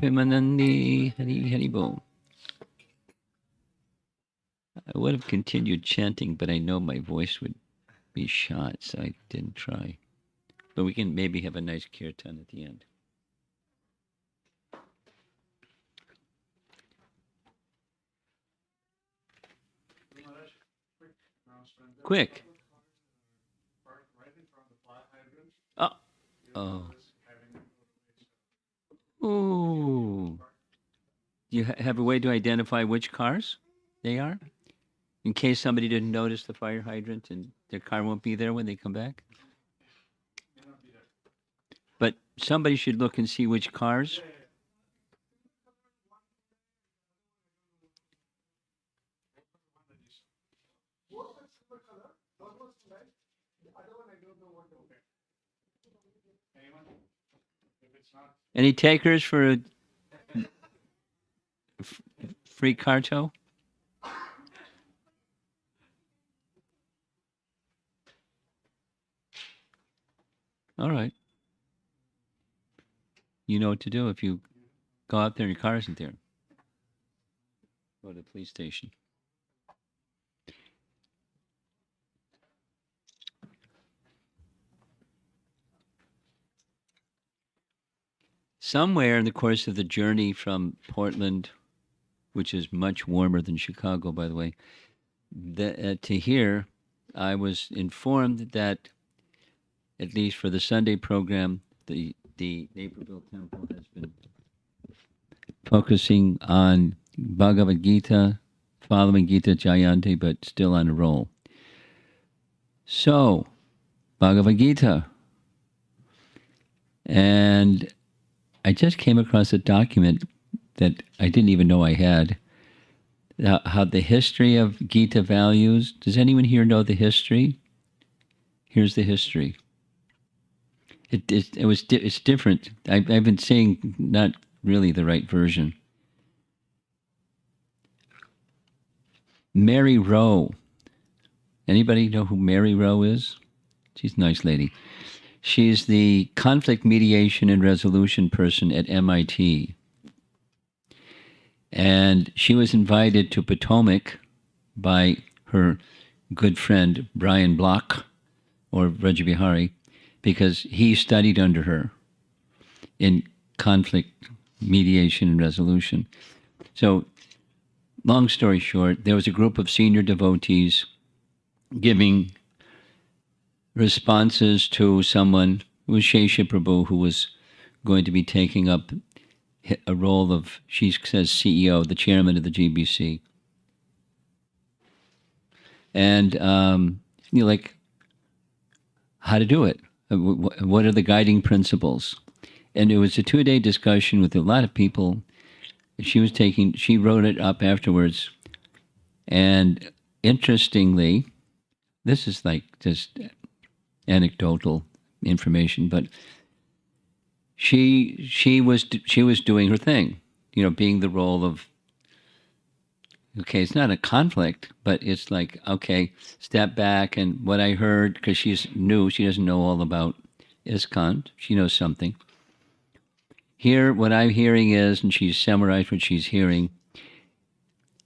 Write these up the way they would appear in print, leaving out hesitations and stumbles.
Premanandi Hari Hari Bo. I would have continued chanting, but I know my voice would be shot, so I didn't try. But we can maybe have a nice kirtan at the end. Quick. Oh. Oh. Ooh. You have a way to identify which cars they are? In case somebody didn't notice the fire hydrant and their car won't be there when they come back? But somebody should look and see which cars. Any takers for a free car tow? All right. You know what to do if you go out there and your car isn't there. Go to the police station. Somewhere in the course of the journey from Portland, which is much warmer than Chicago, by the way, to here, I was informed that, at least for the Sunday program, the Naperville Temple has been focusing on Bhagavad Gita, following Gita Jayanti, but still on a roll. So, Bhagavad Gita. And I just came across a document that I didn't even know I had. How the history of Gita values. Does anyone here know the history? Here's the history. It's different. I've been saying not really the right version. Mary Rowe. Anybody know who Mary Rowe is? She's a nice lady. She's the conflict mediation and resolution person at MIT. And she was invited to Potomac by her good friend Brian Block, or Vrajabihari, because he studied under her in conflict mediation and resolution. So, long story short, there was a group of senior devotees giving responses to someone who was Shesha Prabhu, who was going to be taking up a role of, she says, CEO, the chairman of the GBC. And you're like, how to do it? What are the guiding principles? And it was a 2-day discussion with a lot of people. She wrote it up afterwards. And interestingly, this is like just anecdotal information, but she was doing her thing, being the role of, okay, it's not a conflict, but it's like, okay, step back. And what I heard, because she's new, she doesn't know all about ISKCON, she knows something. Here, what I'm hearing is, and she's summarized what she's hearing,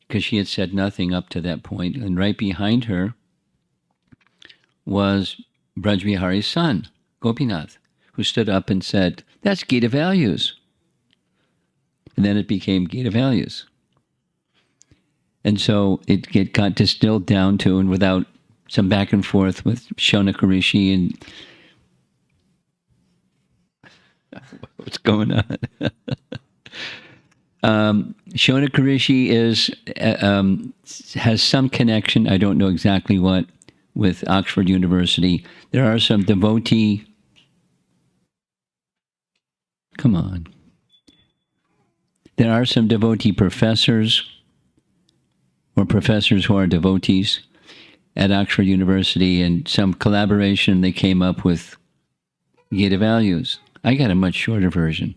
because she had said nothing up to that point, and right behind her was Braj Bihari's son, Gopinath, who stood up and said, that's Gita values. And then it became Gita values. And so it got distilled down to, and without some back and forth with Shonaka Rishi and what's going on? Shonaka Rishi has some connection, I don't know exactly what, with Oxford University. There are some devotee... Come on. There are some devotee professors, or professors who are devotees at Oxford University, and some collaboration, they came up with Gita values. I got a much shorter version,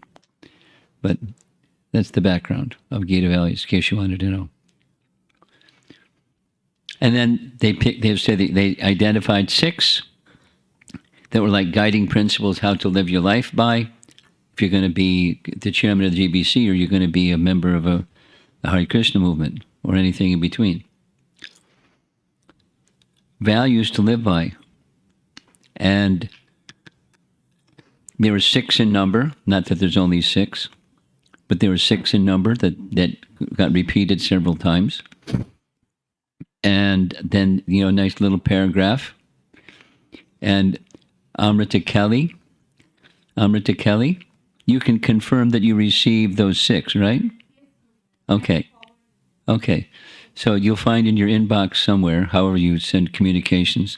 but that's the background of Gita values, in case you wanted to know. And then they identified 6 that were like guiding principles, how to live your life by. if you're going to be the chairman of the GBC, or you're going to be a member of the Hare Krishna movement, or anything in between. Values to live by. And there were 6 in number, not that there's only 6, but there were 6 in number that got repeated several times. And then, nice little paragraph. And Amrita Kelly, you can confirm that you received those 6, right? Okay. So you'll find in your inbox somewhere, however you send communications,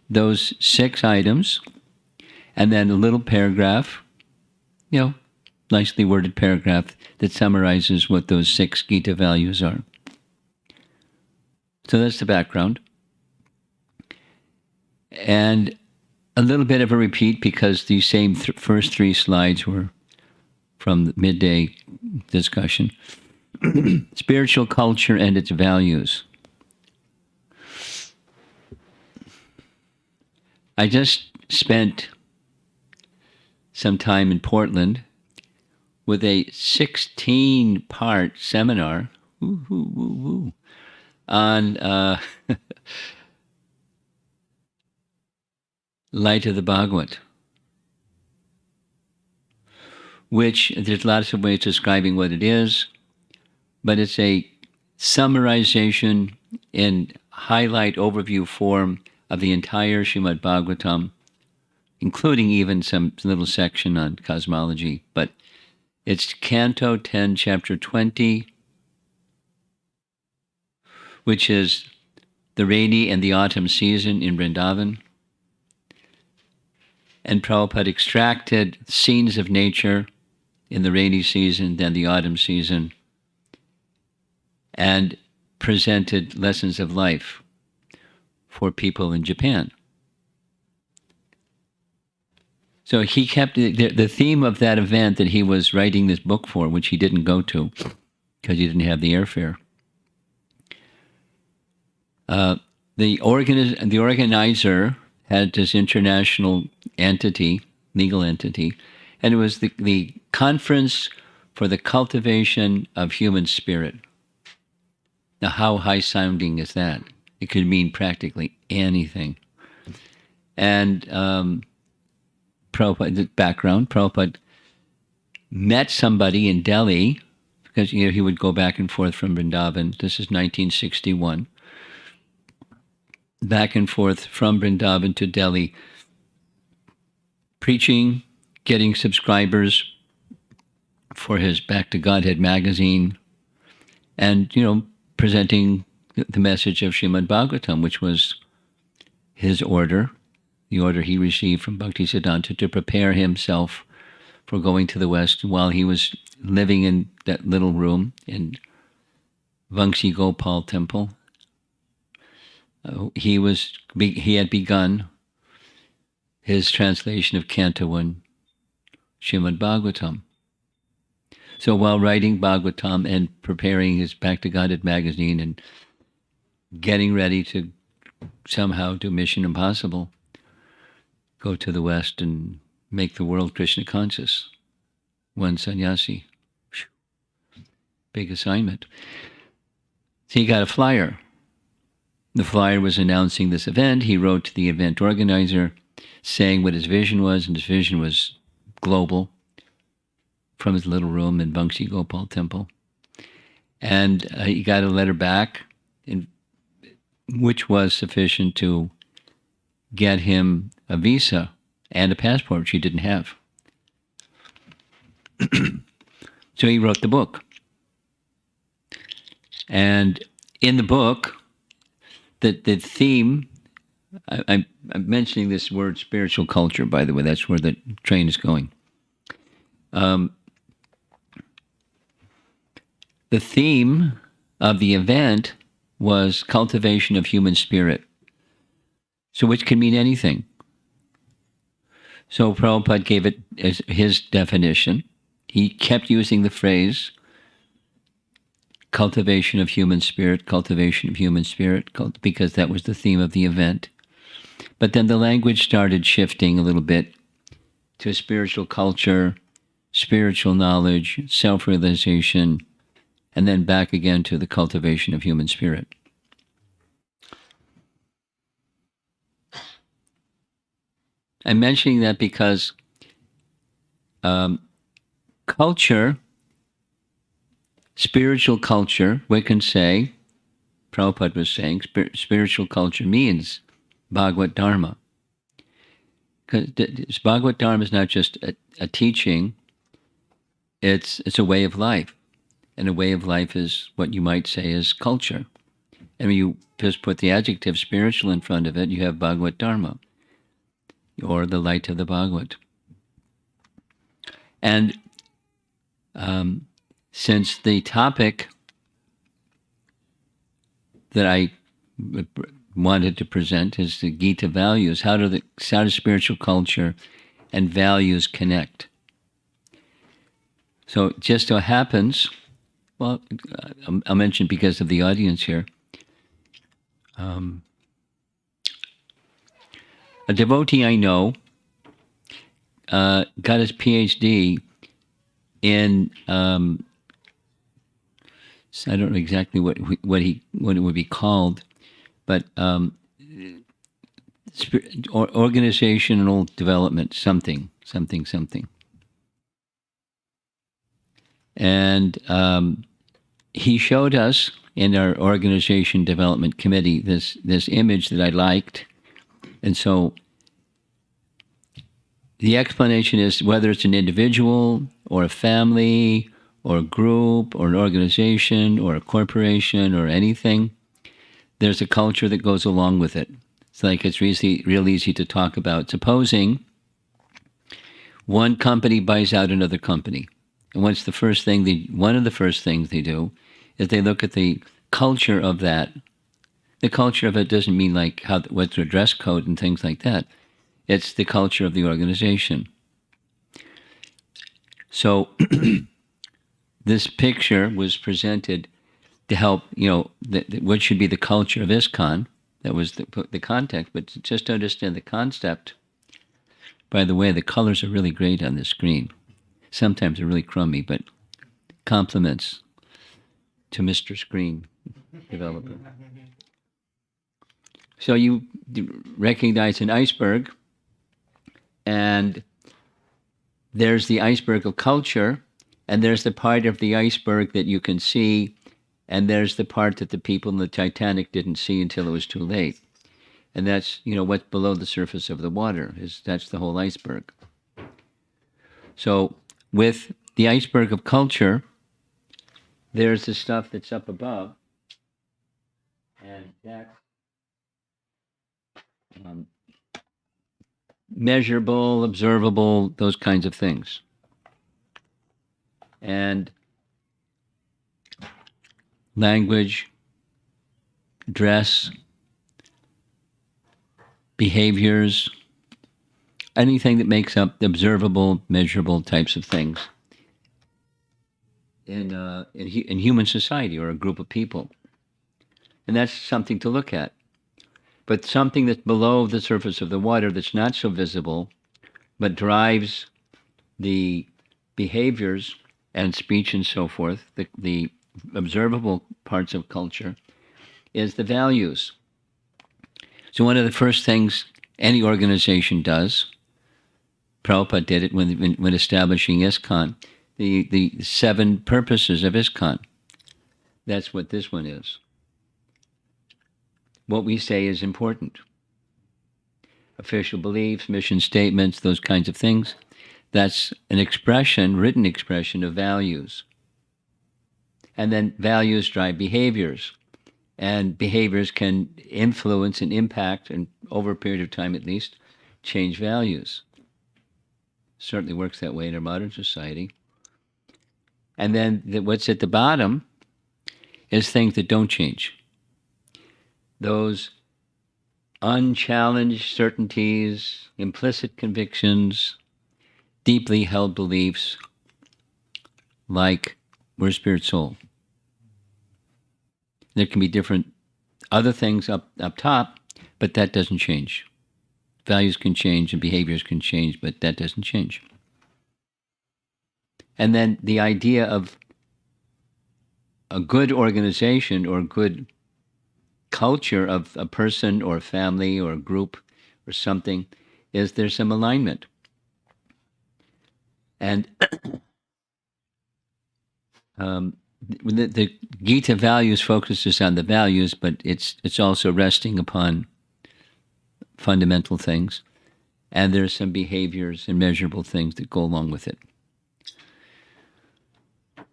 those 6 items, and then a little paragraph, nicely worded paragraph that summarizes what those 6 Gita values are. So that's the background. And a little bit of a repeat, because these same first 3 slides were from the midday discussion. Spiritual culture and its values. I just spent some time in Portland with a 16-part seminar on Light of the Bhagavad, which there's lots of ways of describing what it is, but it's a summarization in highlight overview form of the entire Srimad Bhagavatam, including even some little section on cosmology. But it's Canto 10, Chapter 20, which is the rainy and the autumn season in Vrindavan. And Prabhupada extracted scenes of nature in the rainy season, then the autumn season, and presented lessons of life for people in Japan. So he kept the theme of that event that he was writing this book for, which he didn't go to because he didn't have the airfare. The organizer had this international entity, legal entity, and it was the Conference for the Cultivation of Human Spirit. Now, how high-sounding is that? It could mean practically anything. And Prabhupada met somebody in Delhi, because he would go back and forth from Vrindavan. This is 1961. Back and forth from Vrindavan to Delhi, preaching, getting subscribers for his Back to Godhead magazine, and, presenting the message of Srimad Bhagavatam, which was his order, the order he received from Bhaktisiddhanta to prepare himself for going to the West. While he was living in that little room in Vangsi Gopal Temple, he had begun his translation of Canto 1, Srimad Bhagavatam. So while writing Bhagavatam and preparing his Back to Godhead magazine and getting ready to somehow do Mission Impossible, go to the West and make the world Krishna conscious, one sannyasi. Big assignment. So he got a flyer. The flyer was announcing this event. He wrote to the event organizer saying what his vision was, and his vision was global, from his little room in Vangsi Gopal Temple. And he got a letter back, which was sufficient to get him a visa and a passport, which he didn't have. So he wrote the book. And in the book, the theme, I'm mentioning this word spiritual culture, by the way, that's where the train is going. The theme of the event was cultivation of human spirit, so which can mean anything. So Prabhupada gave it as his definition. He kept using the phrase cultivation of human spirit, because that was the theme of the event. But then the language started shifting a little bit to spiritual culture, spiritual knowledge, self-realization, and then back again to the cultivation of human spirit. I'm mentioning that because culture, spiritual culture, we can say, Prabhupada was saying, spiritual culture means Bhagavad Dharma. Because Bhagavad Dharma is not just a teaching, it's a way of life. And a way of life is what you might say is culture. And when you just put the adjective spiritual in front of it, you have Bhagavad Dharma, or the light of the Bhagavad. And since the topic that I wanted to present is the Gita values, how do spiritual culture and values connect? So it just so happens, well, I'll mention because of the audience here, a devotee I know got his PhD in I don't know exactly what it would be called, but organizational development, something. And he showed us in our organization development committee this image that I liked. And so the explanation is whether it's an individual or a family or a group or an organization or a corporation or anything, there's a culture that goes along with it. It's like it's real easy to talk about. Supposing one company buys out another company. And one of the first things they do is they look at the culture of that. The culture of it doesn't mean like what's their dress code and things like that. It's the culture of the organization. So this picture was presented to help, what should be the culture of ISKCON. That was the context, but just to understand the concept. By the way, the colors are really great on the screen. Sometimes they're really crummy, but compliments to Mr. Screen Developer. So you recognize an iceberg, and there's the iceberg of culture, and there's the part of the iceberg that you can see, and there's the part that the people in the Titanic didn't see until it was too late. And that's, what's below the surface of the water. That's the whole iceberg. So with the iceberg of culture, there's the stuff that's up above, and that's measurable, observable, those kinds of things. And language, dress, behaviors, anything that makes up the observable, measurable types of things in human society or a group of people. And that's something to look at. But something that's below the surface of the water that's not so visible, but drives the behaviors and speech and so forth, the observable parts of culture, is the values. So one of the first things any organization does, Prabhupada did it when establishing ISKCON, the 7 purposes of ISKCON. That's what this one is. What we say is important. Official beliefs, mission statements, those kinds of things. That's an expression, written expression of values. And then values drive behaviors. And behaviors can influence and impact, and over a period of time at least, change values. Certainly works that way in our modern society. And then what's at the bottom is things that don't change. Those unchallenged certainties, implicit convictions, deeply held beliefs, like we're spirit soul. There can be different other things up top, but that doesn't change. Values can change and behaviors can change, but that doesn't change. And then the idea of a good organization or good culture of a person or a family or a group or something is there's some alignment. And the Gita values focuses on the values, but it's also resting upon fundamental things. And there's some behaviors and measurable things that go along with it.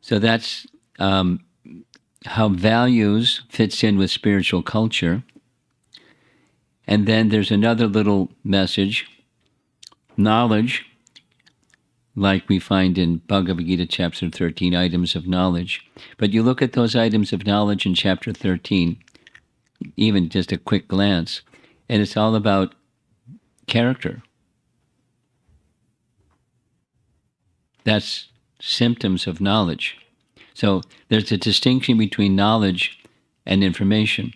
So that's how values fits in with spiritual culture. And then there's another little message, knowledge, like we find in Bhagavad Gita chapter 13, items of knowledge. But you look at those items of knowledge in chapter 13, even just a quick glance, and it's all about character. That's symptoms of knowledge. So there's a distinction between knowledge and information.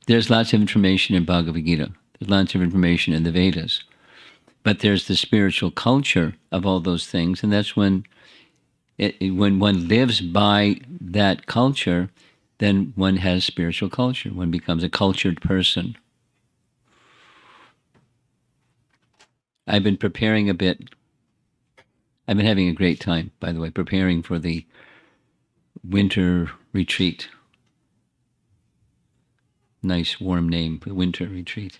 There's lots of information in Bhagavad Gita. There's lots of information in the Vedas. But there's the spiritual culture of all those things, and that's when one lives by that culture, then one has spiritual culture. One becomes a cultured person. I've been preparing a bit. I've been having a great time, by the way, preparing for the winter retreat. Nice warm name, winter retreat.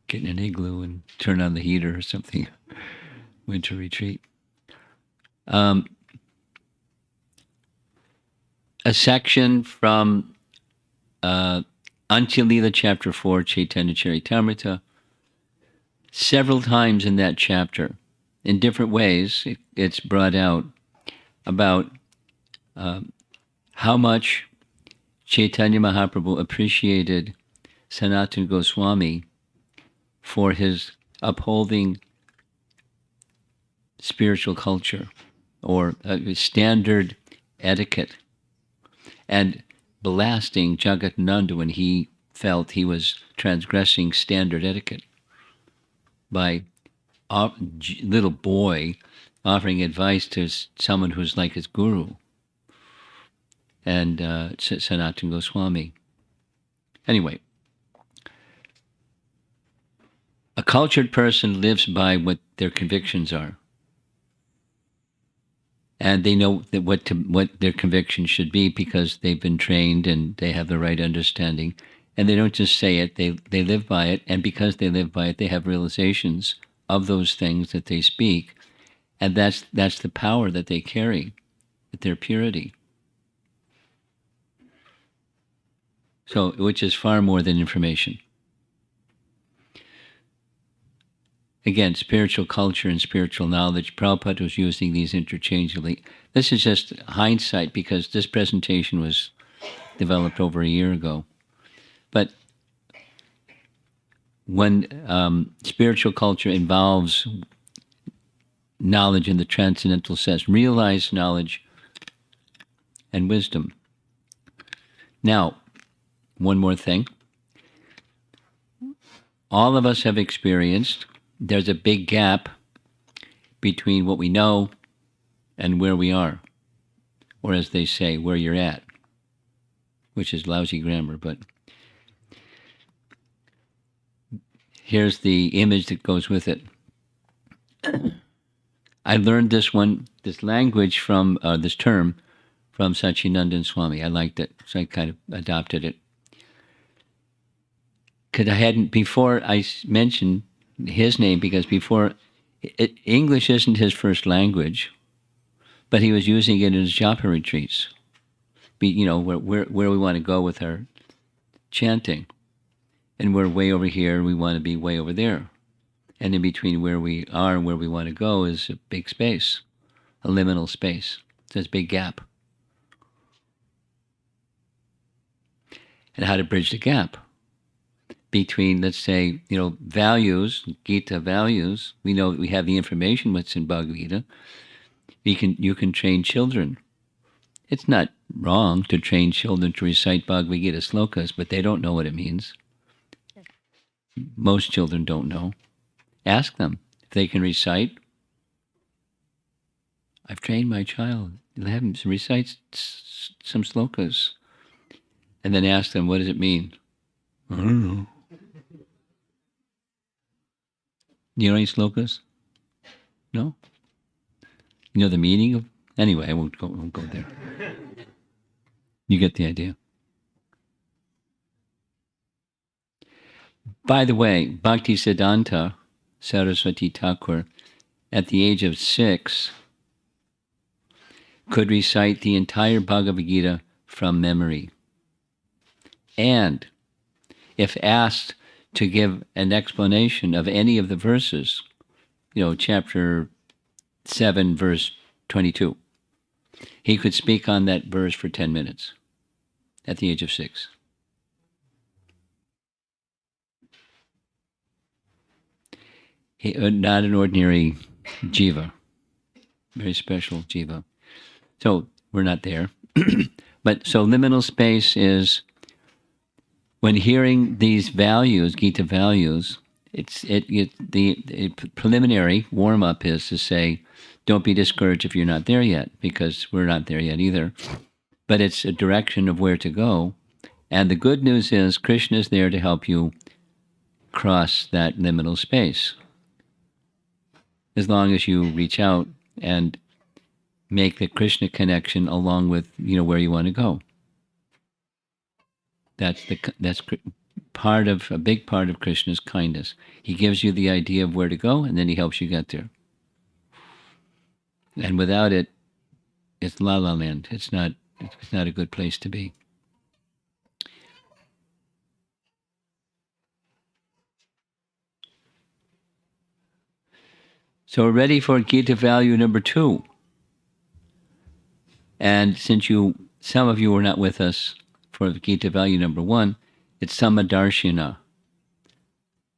Get in an igloo and turn on the heater or something. Winter retreat. A section from Antya-lila chapter 4, Chaitanya Charitamrita. Several times in that chapter, in different ways, it's brought out about how much Chaitanya Mahaprabhu appreciated Sanatana Goswami for his upholding spiritual culture or standard etiquette and blasting Jagadananda when he felt he was transgressing standard etiquette by a little boy offering advice to someone who's like his guru and Sanatana Goswami. Anyway, a cultured person lives by what their convictions are. And they know that what their convictions should be because they've been trained and they have the right understanding. And they don't just say it, they live by it. And because they live by it, they have realizations of those things that they speak. And that's the power that they carry, their purity. So, which is far more than information. Again, spiritual culture and spiritual knowledge. Prabhupada was using these interchangeably. This is just hindsight because this presentation was developed over a year ago. But when spiritual culture involves knowledge in the transcendental sense, realized knowledge and wisdom. Now, one more thing. All of us have experienced there's a big gap between what we know and where we are, or as they say, where you're at, which is lousy grammar, but here's the image that goes with it. I learned this language from, this term from Satchidananda Swami. I liked it, so I kind of adopted it. Because before I mentioned his name, because before, English isn't his first language, but he was using it in his japa retreats. Where we want to go with our chanting. And we're way over here, we want to be way over there. And in between where we are and where we want to go is a big space, a liminal space. There's a big gap. And how to bridge the gap between, let's say, values, Gita values. We know that we have the information what's in Bhagavad Gita. You can train children. It's not wrong to train children to recite Bhagavad Gita slokas, but they don't know what it means. Most children don't know. Ask them. If they can recite, I've trained my child. Have him recite some slokas. And then ask them, what does it mean? I don't know. You know any slokas? No? You know the meaning of... Anyway, I won't go there. You get the idea. By the way, Bhakti Siddhanta Saraswati Thakur, at the age of 6, could recite the entire Bhagavad Gita from memory. And if asked to give an explanation of any of the verses, chapter 7, verse 22, he could speak on that verse for 10 minutes at the age of 6. Not an ordinary jiva, very special jiva. So we're not there. But so liminal space is, when hearing these values, Gita values, the preliminary warm-up is to say, don't be discouraged if you're not there yet, because we're not there yet either. But it's a direction of where to go. And the good news is Krishna is there to help you cross that liminal space, as long as you reach out and make the Krishna connection along with where you want to go. That's a big part of Krishna's kindness. He gives you the idea of where to go, and then he helps you get there. And without it, it's la la land. It's not a good place to be. So we're ready for Gita value number 2. And since some of you were not with us for Gita value number 1, it's Samadarshana.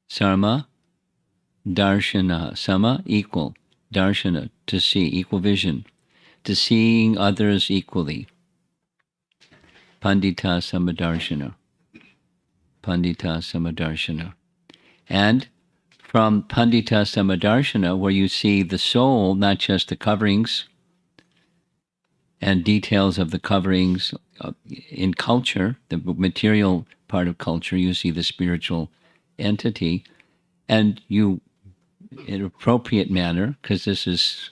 Sarma, Darshana. Sama, equal. Darshana, to see, equal vision. To seeing others equally. Pandita Samadarshana. Pandita Samadarshana. And from Pandita Samadarshana, where you see the soul, not just the coverings and details of the coverings in culture, the material part of culture, you see the spiritual entity, and you, in an appropriate manner, because this is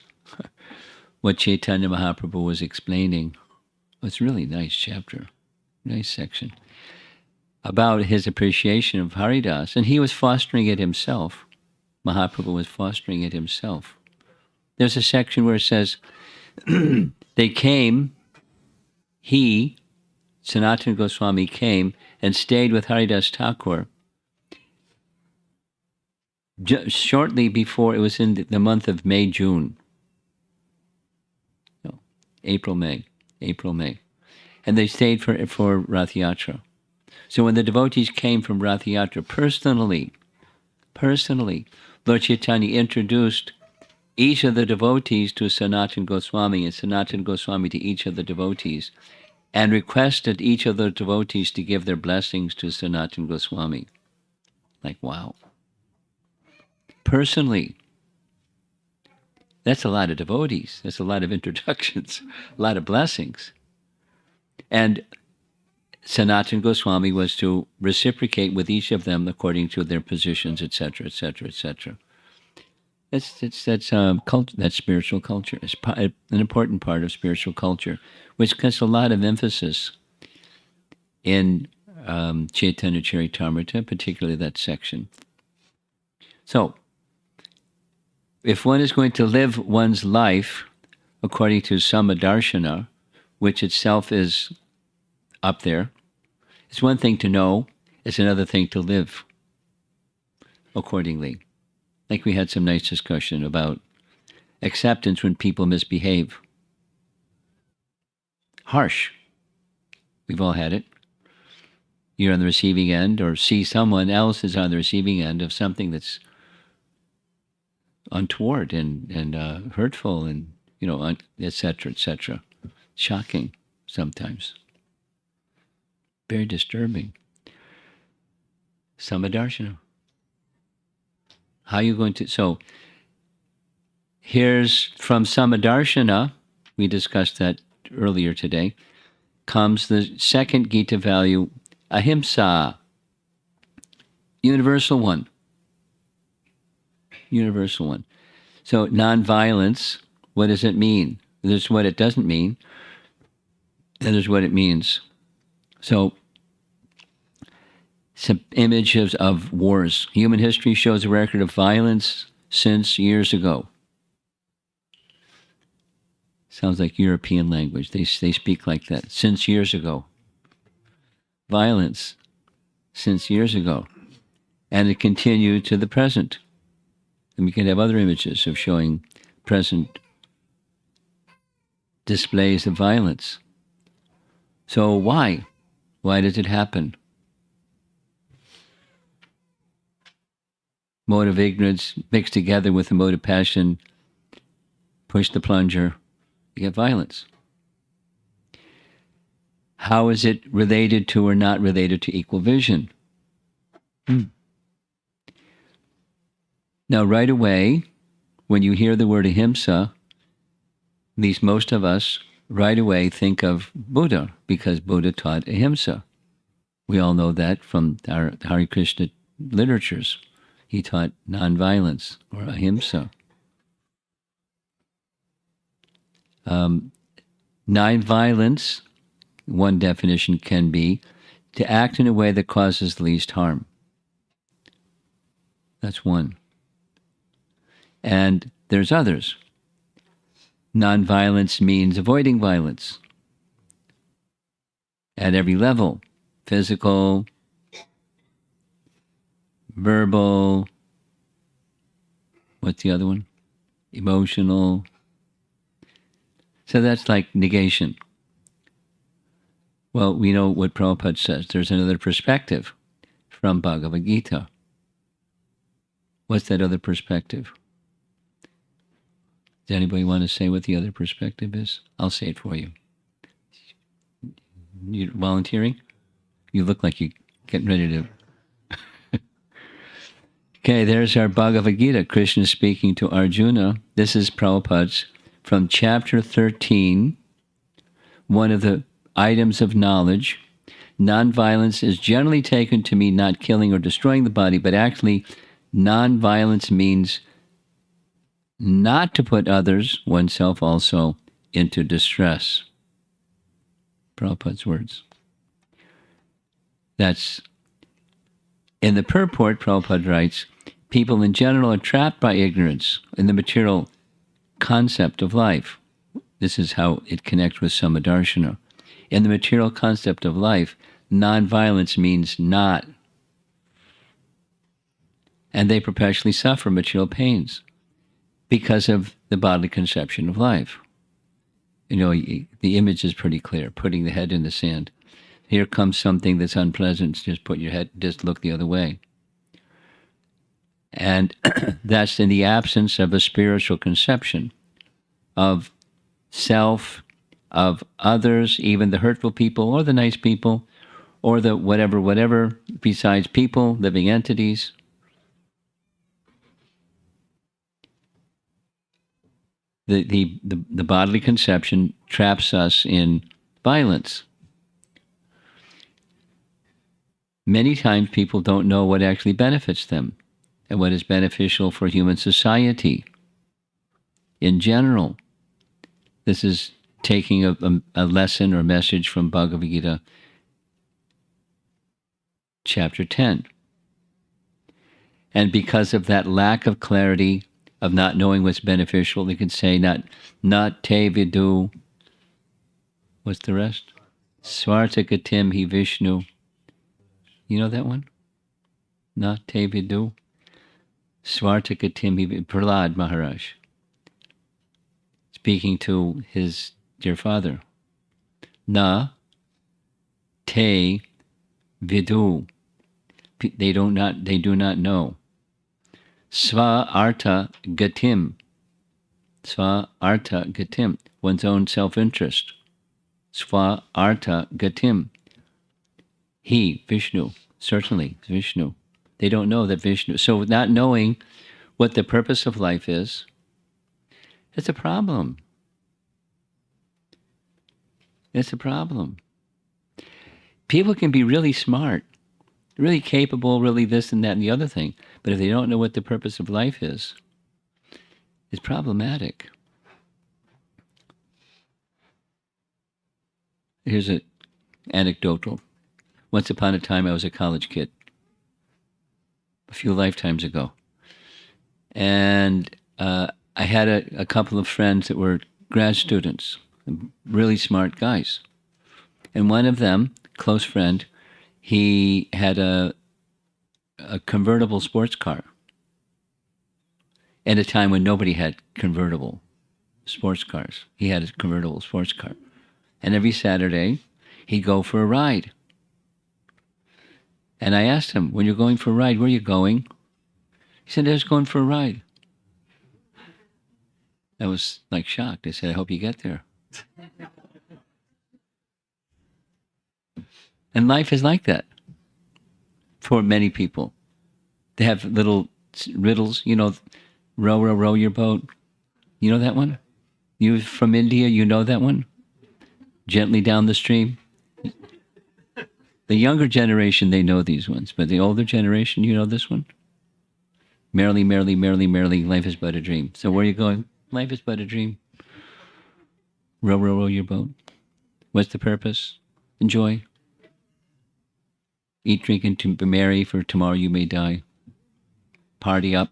what Chaitanya Mahaprabhu was explaining. It's a really nice chapter, nice section, about his appreciation of Haridas, and he was fostering it himself. Mahaprabhu was fostering it himself. There's a section where it says, they came, Sanatana Goswami came and stayed with Haridas Thakur shortly before, it was in the month of May, June. No, April, May. And they stayed for Rath Yatra. So when the devotees came from Rath Yatra, personally, Lord Chaitanya introduced each of the devotees to Sanatana Goswami, and Sanatana Goswami to each of the devotees, and requested each of the devotees to give their blessings to Sanatana Goswami. Like, wow. Personally. That's a lot of devotees. That's a lot of introductions, a lot of blessings. And Sanatana Goswami was to reciprocate with each of them according to their positions, etc., etc., etc. That's spiritual culture. It's an important part of spiritual culture, which gets a lot of emphasis in Chaitanya Charitamrita, particularly that section. So, if one is going to live one's life according to Samadarshana, which itself is up there, it's one thing to know, it's another thing to live accordingly. Like we had some nice discussion about acceptance when people misbehave. Harsh. We've all had it. You're on the receiving end, or see someone else is on the receiving end of something that's untoward and hurtful, and etc., etc. Shocking sometimes. Very disturbing. Samadarshana. How are you going to... So, Here's from Samadarshana, we discussed that earlier today, comes the second Gita value, ahimsa, universal one. Universal one. So nonviolence, what does it mean? There's what it doesn't mean, and there's what it means. So some images of wars. Human history shows a record of violence since years ago. Sounds like European language. They speak like that. Since years ago. Violence since years ago. And it continued to the present. And we can have other images of showing present displays of violence. So why? Why does it happen? Mode of ignorance mixed together with the mode of passion, push the plunger, you get violence. How is it related to or not related to equal vision? Now, right away, when you hear the word ahimsa, at least most of us right away think of Buddha, because Buddha taught ahimsa. We all know that from our Hare Krishna literatures. He taught nonviolence, or ahimsa. Nonviolence, one definition can be to act in a way that causes the least harm. That's one. And there's others. Nonviolence means avoiding violence at every level, physical, verbal, what's the other one? Emotional. So that's like negation. Well, we know what Prabhupada says. There's another perspective from Bhagavad Gita. What's that other perspective? Does anybody want to say what the other perspective is? I'll say it for you. You volunteering? You look like you're getting ready to... Okay, there's our Bhagavad Gita. Krishna speaking to Arjuna. This is Prabhupada's from chapter 13, one of the items of knowledge. Nonviolence is generally taken to mean not killing or destroying the body, but actually nonviolence means not to put others, oneself also, into distress. Prabhupada's words. That's in the purport. Prabhupada writes, people in general are trapped by ignorance in the material concept of life. This is how it connects with Samadarshana. In the material concept of life, nonviolence means not. And they perpetually suffer material pains because of the bodily conception of life. You know, the image is pretty clear, putting the head in the sand. Here comes something that's unpleasant, just put your head, just look the other way. And that's in the absence of a spiritual conception of self, of others, even the hurtful people or the nice people, or the whatever, besides people, living entities. The bodily conception traps us in violence. Many times people don't know what actually benefits them and what is beneficial for human society in general. This is taking a lesson or message from Bhagavad Gita, chapter 10. And because of that lack of clarity, of not knowing what's beneficial, they can say, not te vidu. What's the rest? Svartagatim hi Vishnu. You know that one? Not te vidu. Svartagatim hi Prahlad Maharaj, speaking to his dear father. Na te vidu. They do not know. Sva arta gatim. Sva arta gatim. One's own self-interest. Sva arta gatim. He, Vishnu, certainly Vishnu. They don't know that Vishnu. So not knowing what the purpose of life is, It's a problem. It's a problem. People can be really smart, really capable, really this and that and the other thing, but if they don't know what the purpose of life is, it's problematic. Here's an anecdotal. Once upon a time, I was a college kid, a few lifetimes ago. And I had a couple of friends that were grad students, really smart guys. And one of them, close friend, he had a convertible sports car at a time when nobody had convertible sports cars. He had a convertible sports car. And every Saturday, he'd go for a ride. And I asked him, when you're going for a ride, where are you going? He said, I was going for a ride. I was like shocked. I said, I hope you get there. And life is like that for many people. They have little riddles, row, row, row your boat. You know that one? You from India, you know that one? Gently down the stream. The younger generation, they know these ones, but the older generation, you know this one? Merrily, merrily, merrily, merrily, life is but a dream. So where are you going? Life is but a dream. Row, row, row your boat. What's the purpose? Enjoy. Eat, drink, and to be merry, for tomorrow you may die. Party up.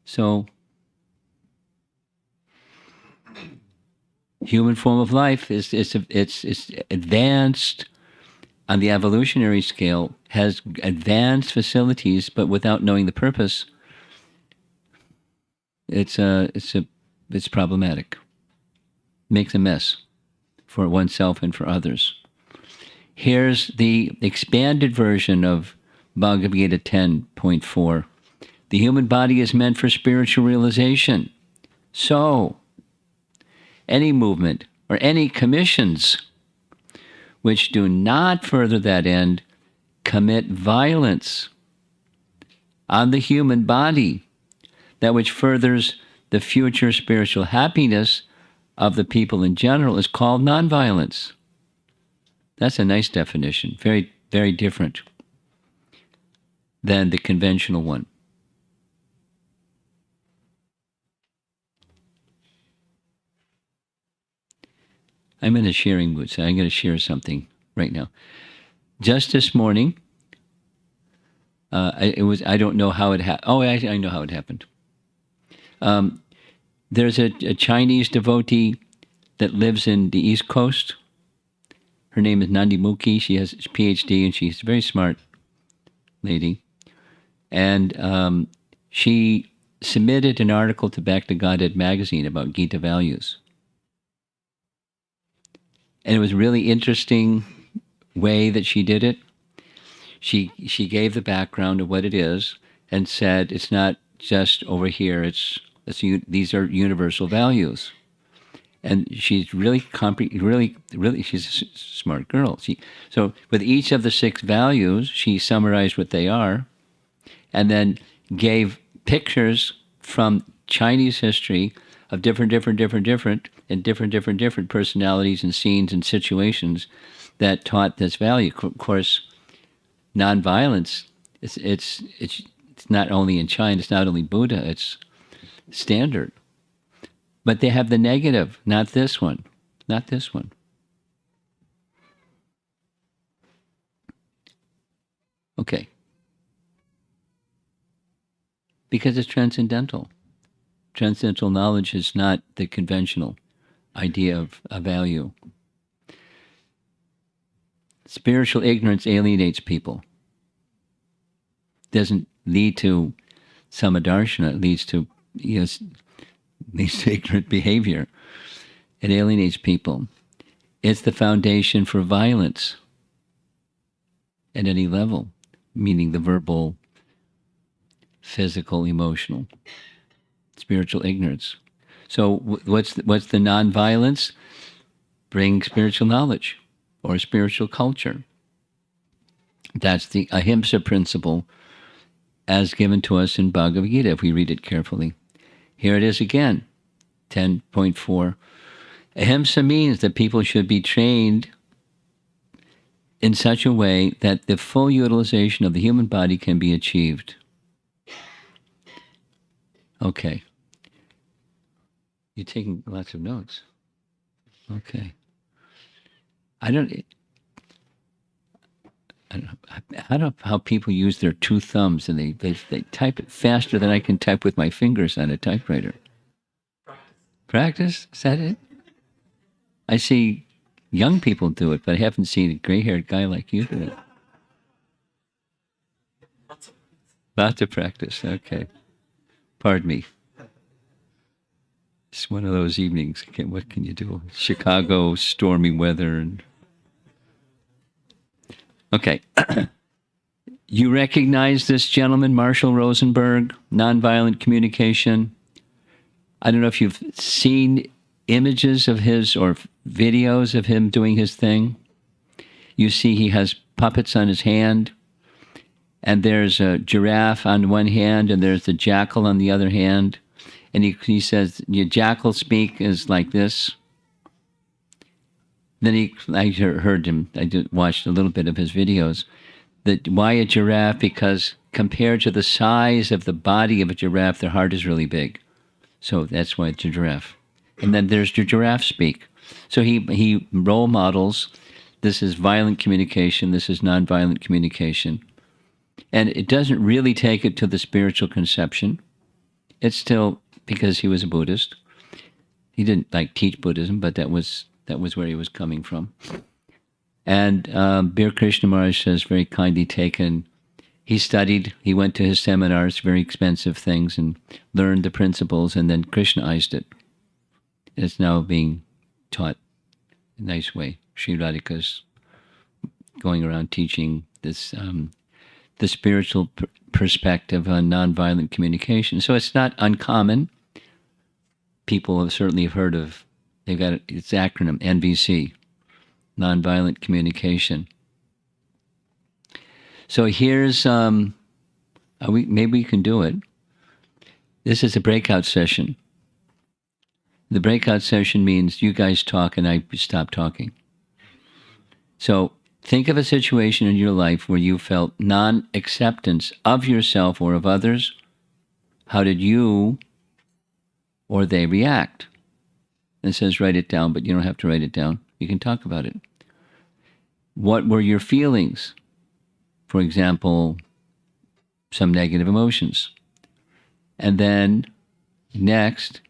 So, human form of life is it's advanced on the evolutionary scale, has advanced facilities, but without knowing the purpose, it's problematic. Makes a mess for oneself and for others. Here's the expanded version of Bhagavad Gita 10.4. The human body is meant for spiritual realization. So, any movement or any commissions which do not further that end commit violence on the human body, that which furthers the future spiritual happiness of the people in general is called nonviolence. That's a nice definition, very, very different than the conventional one. I'm in a sharing mood, so I'm going to share something right now. Just this morning, I don't know how it happened. Oh, I know how it happened. There's a Chinese devotee that lives in the East Coast. Her name is Nandimukhi. She has a PhD, and she's a very smart lady. And she submitted an article to Back to Godhead magazine about Gita values. And it was a really interesting way that she did it. She gave the background of what it is and said it's not just over here. These are universal values. And she's really she's a smart girl. So with each of the 6 values, she summarized what they are, and then gave pictures from Chinese history of different personalities and scenes and situations that taught this value. Of course, nonviolence, it's not only in China, it's not only Buddha, it's standard. But they have the negative, not this one. Not this one. Okay. Because it's transcendental. Transcendental knowledge is not the conventional idea of a value. Spiritual ignorance alienates people. Doesn't lead to samadarshana, it leads to ignorant behavior. It alienates people. It's the foundation for violence at any level, meaning the verbal, physical, emotional. Spiritual ignorance. So what's the nonviolence? Bring spiritual knowledge or spiritual culture. That's the ahimsa principle as given to us in Bhagavad Gita, if we read it carefully. Here it is again, 10.4. Ahimsa means that people should be trained in such a way that the full utilization of the human body can be achieved. Okay. You're taking lots of notes. Okay. I don't know how people use their two thumbs and they type it faster than I can type with my fingers on a typewriter. Practice? Is that it? I see young people do it, but I haven't seen a gray-haired guy like you do it. Lots of practice. Okay. Pardon me. It's one of those evenings. What can you do? Chicago, stormy weather. And okay. You recognize this gentleman, Marshall Rosenberg, nonviolent communication. I don't know if you've seen images of his or videos of him doing his thing. You see he has puppets on his hand, and there's a giraffe on one hand, and there's the jackal on the other hand. And he says, your jackal speak is like this. Then I heard him, watched a little bit of his videos. Why a giraffe? Because compared to the size of the body of a giraffe, their heart is really big. So that's why it's a giraffe. And then there's the giraffe speak. So he role models, this is violent communication, this is nonviolent communication. And it doesn't really take it to the spiritual conception. It's still, because he was a Buddhist. He didn't teach Buddhism, but that was where he was coming from. And Bir Krishna Maharaj says, very kindly taken. He studied, he went to his seminars, very expensive things, and learned the principles, and then Krishnaized it. It's now being taught in a nice way. Sri Radhika's going around teaching this, the spiritual perspective on nonviolent communication. So it's not uncommon. People have certainly heard of, they've got its acronym, NVC, nonviolent communication. So here's, maybe we can do it. This is a breakout session. The breakout session means you guys talk and I stop talking. So think of a situation in your life where you felt non-acceptance of yourself or of others. How did you or they react? It says write it down, but you don't have to write it down. You can talk about it. What were your feelings? For example, some negative emotions. And then next,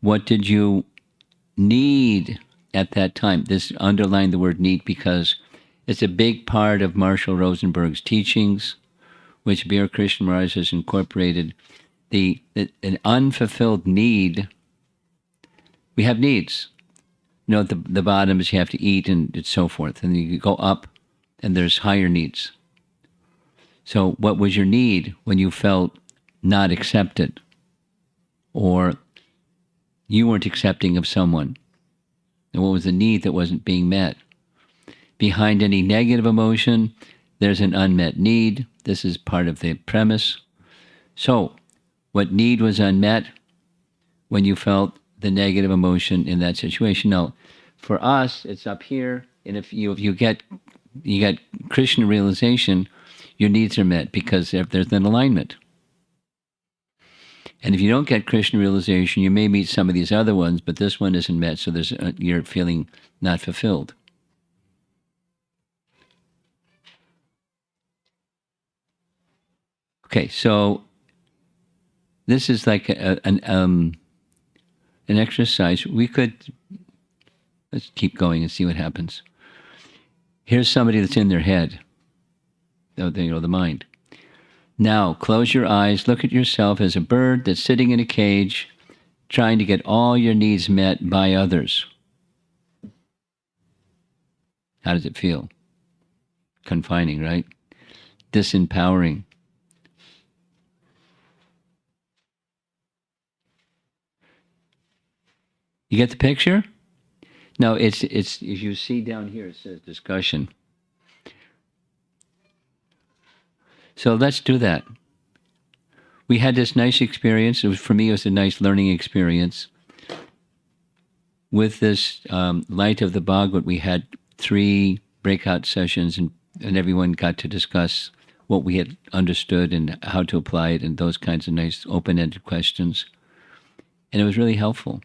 what did you need at that time? This underline the word need because it's a big part of Marshall Rosenberg's teachings, which Bir Krishna Maharaj has incorporated. An unfulfilled need. We have needs. You know, at the bottom is you have to eat and so forth. And you go up and there's higher needs. So what was your need when you felt not accepted? Or you weren't accepting of someone? And what was the need that wasn't being met? Behind any negative emotion, there's an unmet need. This is part of the premise. So, what need was unmet when you felt the negative emotion in that situation? Now, for us, it's up here, and if you get Krishna realization, your needs are met because there's an alignment. And if you don't get Krishna realization, you may meet some of these other ones, but this one isn't met, so you're feeling not fulfilled. Okay, so this is like an exercise. Let's keep going and see what happens. Here's somebody that's in their head, the mind. Now, close your eyes, look at yourself as a bird that's sitting in a cage, trying to get all your needs met by others. How does it feel? Confining, right? Disempowering. You get the picture? No, it's if you see down here, it says discussion. So let's do that. we had this nice experience. It was, for me, it was a nice learning experience. With this Light of the Bhagavad, we had 3 breakout sessions, and everyone got to discuss what we had understood and how to apply it, and those kinds of nice open-ended questions. And it was really helpful.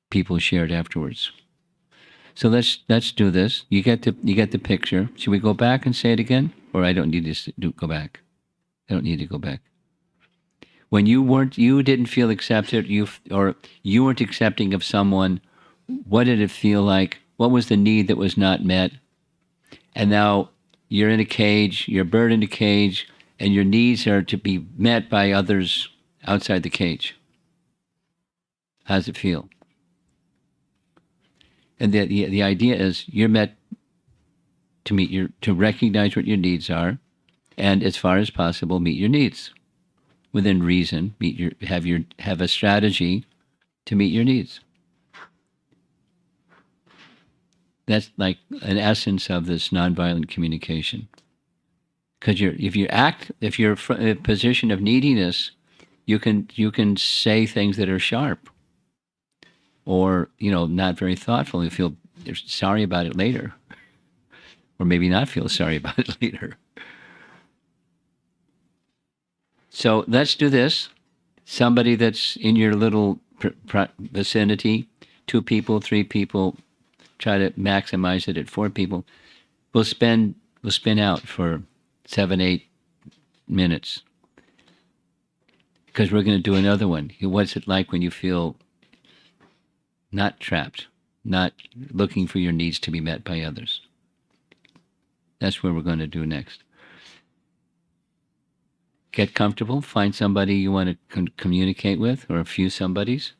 People shared afterwards. So let's do this. You get the picture. Should we go back and say it again, or I don't need to go back? I don't need to go back. When you didn't feel accepted, you weren't accepting of someone. What did it feel like? What was the need that was not met? And now you're in a cage. You're a bird in a cage, and your needs are to be met by others outside the cage. How does it feel? And the idea is you're met to recognize what your needs are, and as far as possible, meet your needs within reason. Have a strategy to meet your needs. That's like an essence of this nonviolent communication. Because if you're in a position of neediness, you can say things that are sharp, or not very thoughtful. You feel sorry about it later, or maybe not feel sorry about it later. So let's do this. Somebody that's in your little vicinity, 2 people, 3 people, try to maximize it at 4 people. We'll spin out for 7-8 minutes, because we're going to do another one. What's it like when you feel not trapped, not looking for your needs to be met by others? That's what we're going to do next. Get comfortable. Find somebody you want to communicate with, or a few somebodies.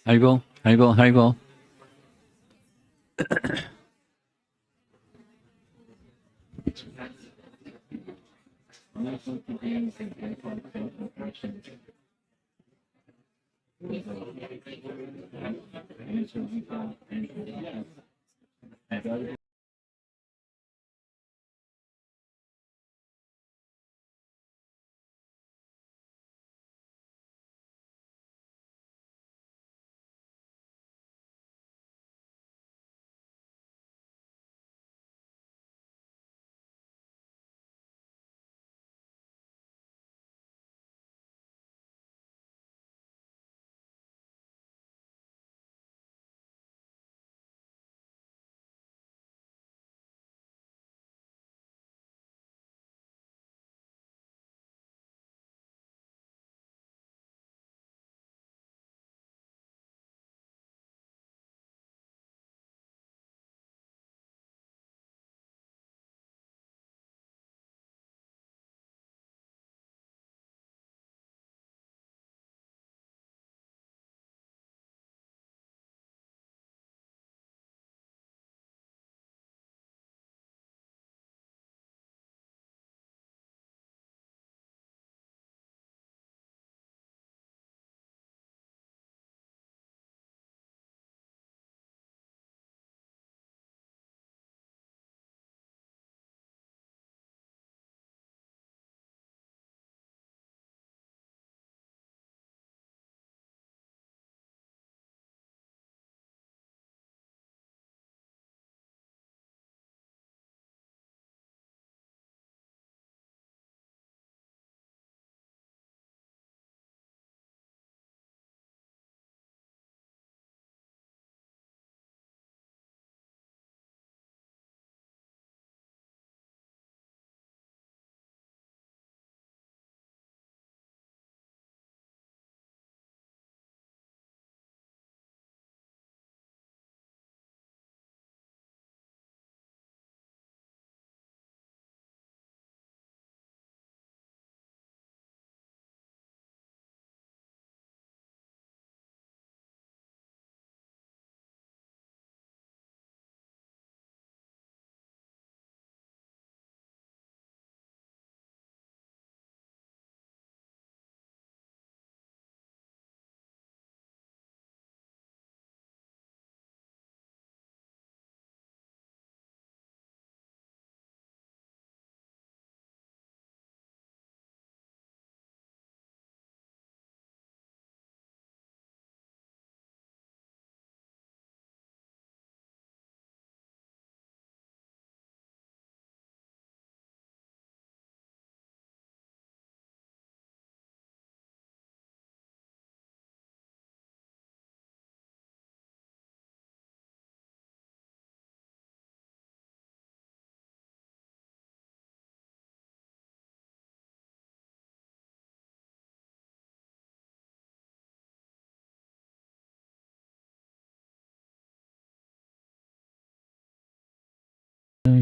Haribol, Haribol, Haribol.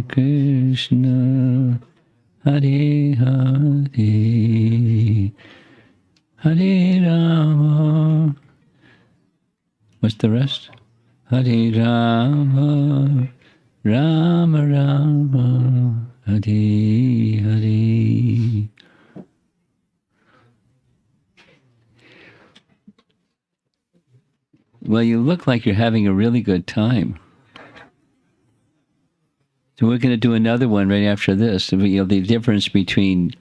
Krishna, Hare Hare, Hare Rama, What's the rest? Hare Rama, Rama Rama, Hare Hare. Well, you look like you're having a really good time. So we're going to do another one right after this. The difference between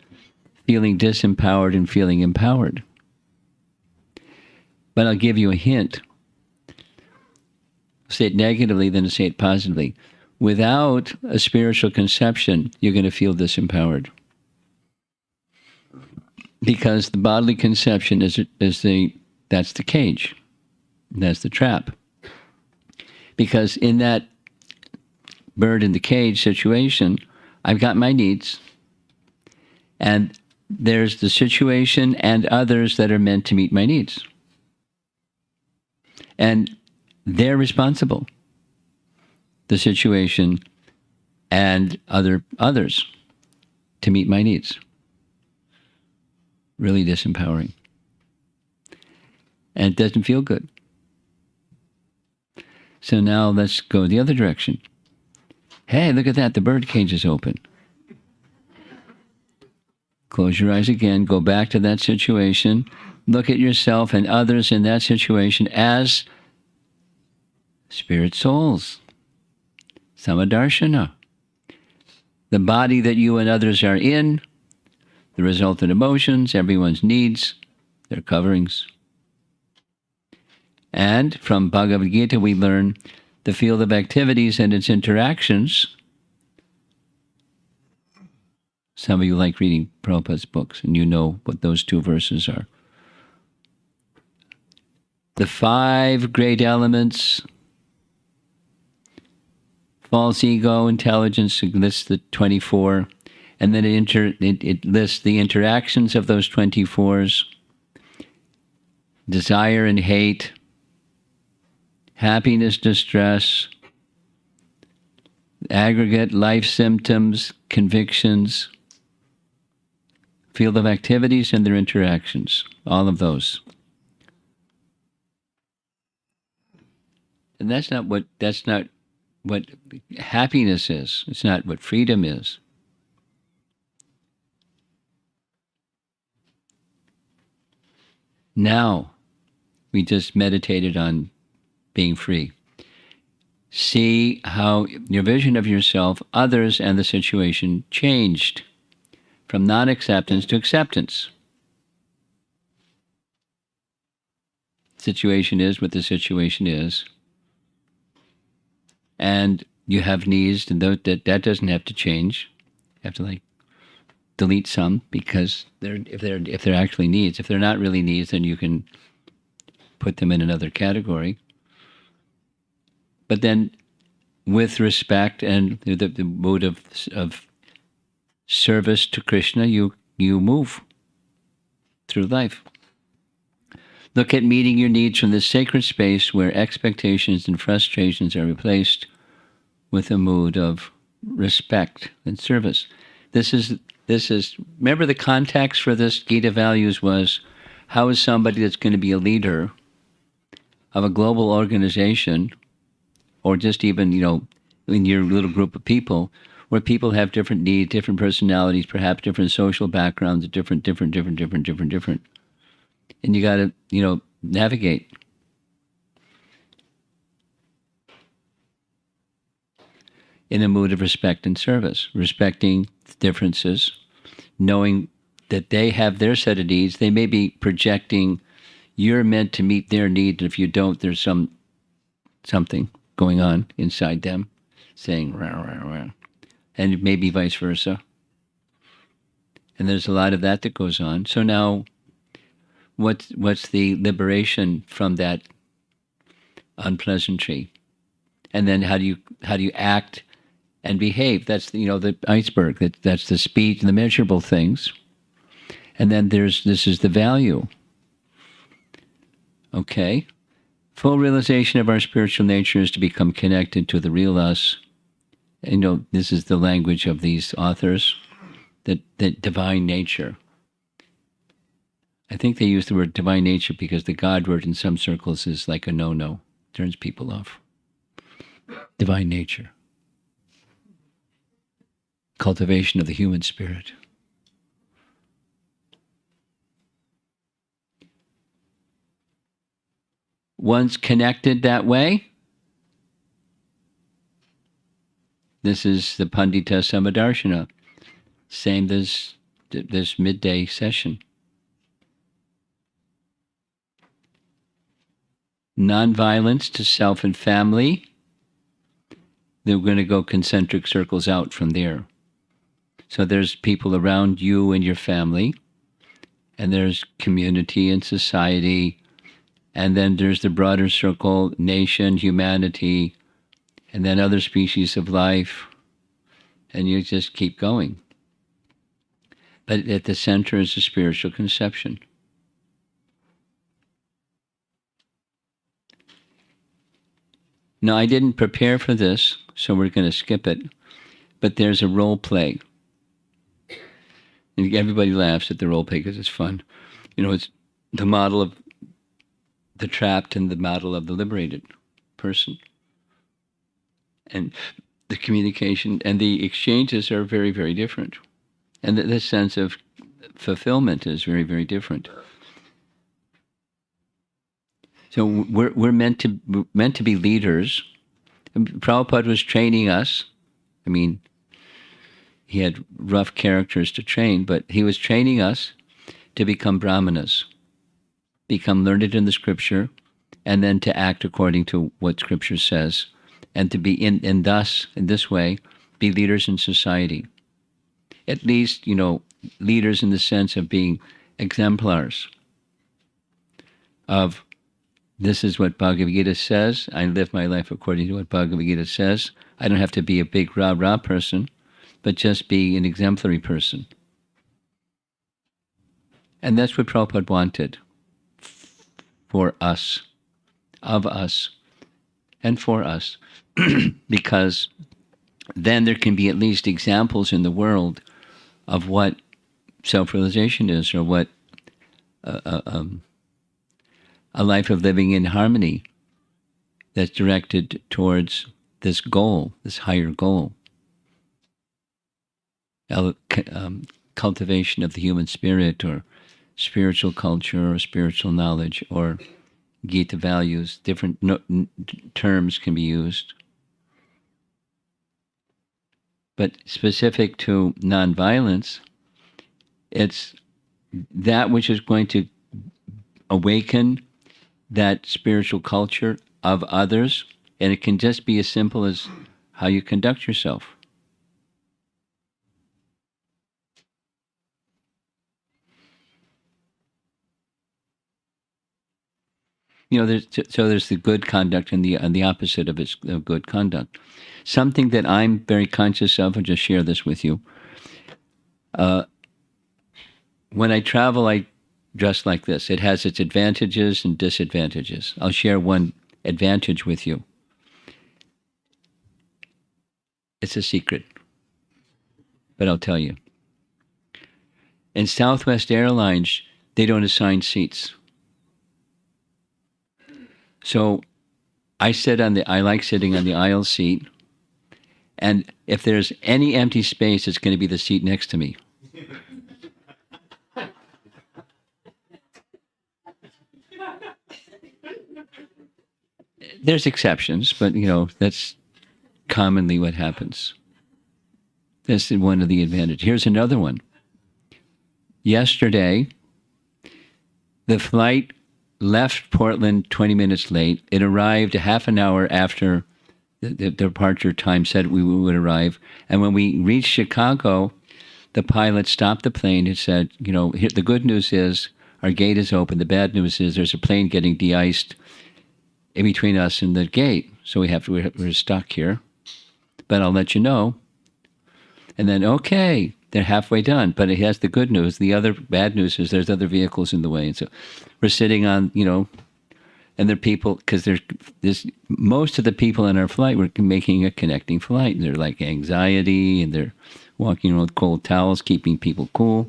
feeling disempowered and feeling empowered. But I'll give you a hint. Say it negatively, then say it positively. Without a spiritual conception, you're going to feel disempowered. Because the bodily conception that's the cage. That's the trap. Because in that bird in the cage situation, I've got my needs, and there's the situation and others that are meant to meet my needs. And they're responsible, the situation and others, to meet my needs. Really disempowering. And it doesn't feel good. So now let's go the other direction. Hey, look at that, the bird cage is open. Close your eyes again, go back to that situation, look at yourself and others in that situation as spirit souls, samadarshana. The body that you and others are in, the resultant emotions, everyone's needs, their coverings. And from Bhagavad Gita, we learn the field of activities and its interactions. Some of you like reading Prabhupada's books, and you know what those two verses are. The 5 great elements, false ego, intelligence, it lists the 24, and then it lists the interactions of those 24s, desire and hate, happiness, distress, aggregate life symptoms, convictions, field of activities and their interactions, all of those. And that's not what happiness is. It's not what freedom is. Now, we just meditated on being free. See how your vision of yourself, others, and the situation changed from non-acceptance to acceptance. Situation is what the situation is. And you have needs, and that doesn't have to change. You have to delete some, because if they're actually needs. If they're not really needs, then you can put them in another category. But then, with respect and the mood of service to Krishna, you move through life. Look at meeting your needs from this sacred space where expectations and frustrations are replaced with a mood of respect and service. This is. Remember, the context for this Gita values was, how is somebody that's going to be a leader of a global organization, or just even, in your little group of people, where people have different needs, different personalities, perhaps different social backgrounds, different. And you got to, navigate. In a mood of respect and service, respecting differences, knowing that they have their set of needs. They may be projecting you're meant to meet their need, and if you don't, there's something going on inside them saying rah, rah, rah. And maybe vice versa. And there's a lot of that goes on. So now what's the liberation from that unpleasantry? And then how do you act and behave? That's the iceberg. That's the speed and the measurable things. And then this is the value. Okay? Full realization of our spiritual nature is to become connected to the real us. This is the language of these authors, that divine nature. I think they use the word divine nature because the God word in some circles is like a no-no. turns people off. Divine nature. Cultivation of the human spirit. Once connected that way, this is the Pandita Samadarshana, same as this midday session. Non-violence to self and family. They're going to go concentric circles out from there. So there's people around you and your family, and there's community and society, and then there's the broader circle, nation, humanity, and then other species of life, and you just keep going. But at the center is the spiritual conception. Now, I didn't prepare for this, so we're going to skip it, but there's a role play. And everybody laughs at the role play because it's fun. It's the model of the trapped and the model of the liberated person. And the communication and the exchanges are very, very different. And the sense of fulfillment is very, very different. So we're meant to be leaders. Prabhupada was training us. I mean, he had rough characters to train, but he was training us to become brahmanas, become learned in the scripture, and then to act according to what scripture says, and to be in this way, be leaders in society. At least, leaders in the sense of being exemplars of this is what Bhagavad Gita says. I live my life according to what Bhagavad Gita says. I don't have to be a big rah-rah person, but just be an exemplary person. And that's what Prabhupada wanted for us, of us, and for us. Because then there can be at least examples in the world of what self-realization is, or what a life of living in harmony that's directed towards this goal, this higher goal. Cultivation of the human spirit, or spiritual culture, or spiritual knowledge, or Gita values. Different terms can be used. But specific to nonviolence, it's that which is going to awaken that spiritual culture of others, and it can just be as simple as how you conduct yourself. There's the good conduct and the opposite of good conduct. Something that I'm very conscious of, I'll just share this with you. When I travel, I dress like this. It has its advantages and disadvantages. I'll share one advantage with you. It's a secret, but I'll tell you. In Southwest Airlines, they don't assign seats. So I like sitting on the aisle seat, and if there's any empty space, it's going to be the seat next to me. There's exceptions, but that's commonly what happens. That's one of the advantages. Here's another one. Yesterday, the flight left Portland 20 minutes late. It arrived a half an hour after the departure time said we would arrive. And when we reached Chicago, the pilot stopped the plane and said, the good news is our gate is open. The bad news is there's a plane getting de-iced in between us and the gate. So we're stuck here. But I'll let you know. And then, okay, they're halfway done. But it has the good news. The other bad news is there's other vehicles in the way. And so we're sitting on, and there are people, because there's most of the people on our flight were making a connecting flight. And they're like anxiety, and they're walking around with cold towels, keeping people cool.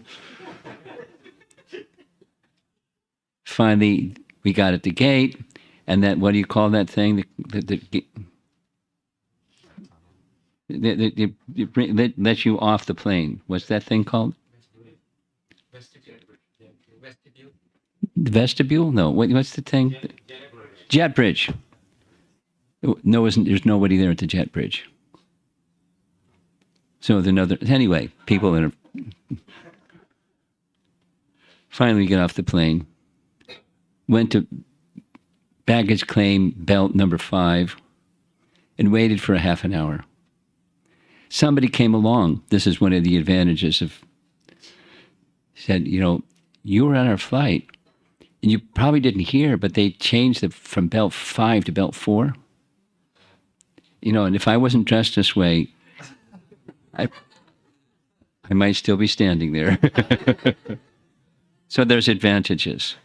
Finally, we got at the gate, And that, what do you call that thing? That lets you off the plane. What's that thing called? The vestibule? No. What's the thing? Jet bridge. No, there's nobody there at the jet bridge. So anyway, people that are finally get off the plane, went to baggage claim belt number 5, and waited for a half an hour. Somebody came along. This is one of the advantages of, said, you were on our flight, and you probably didn't hear, but they changed from belt 5 to belt 4. And if I wasn't dressed this way, I might still be standing there. So there's advantages.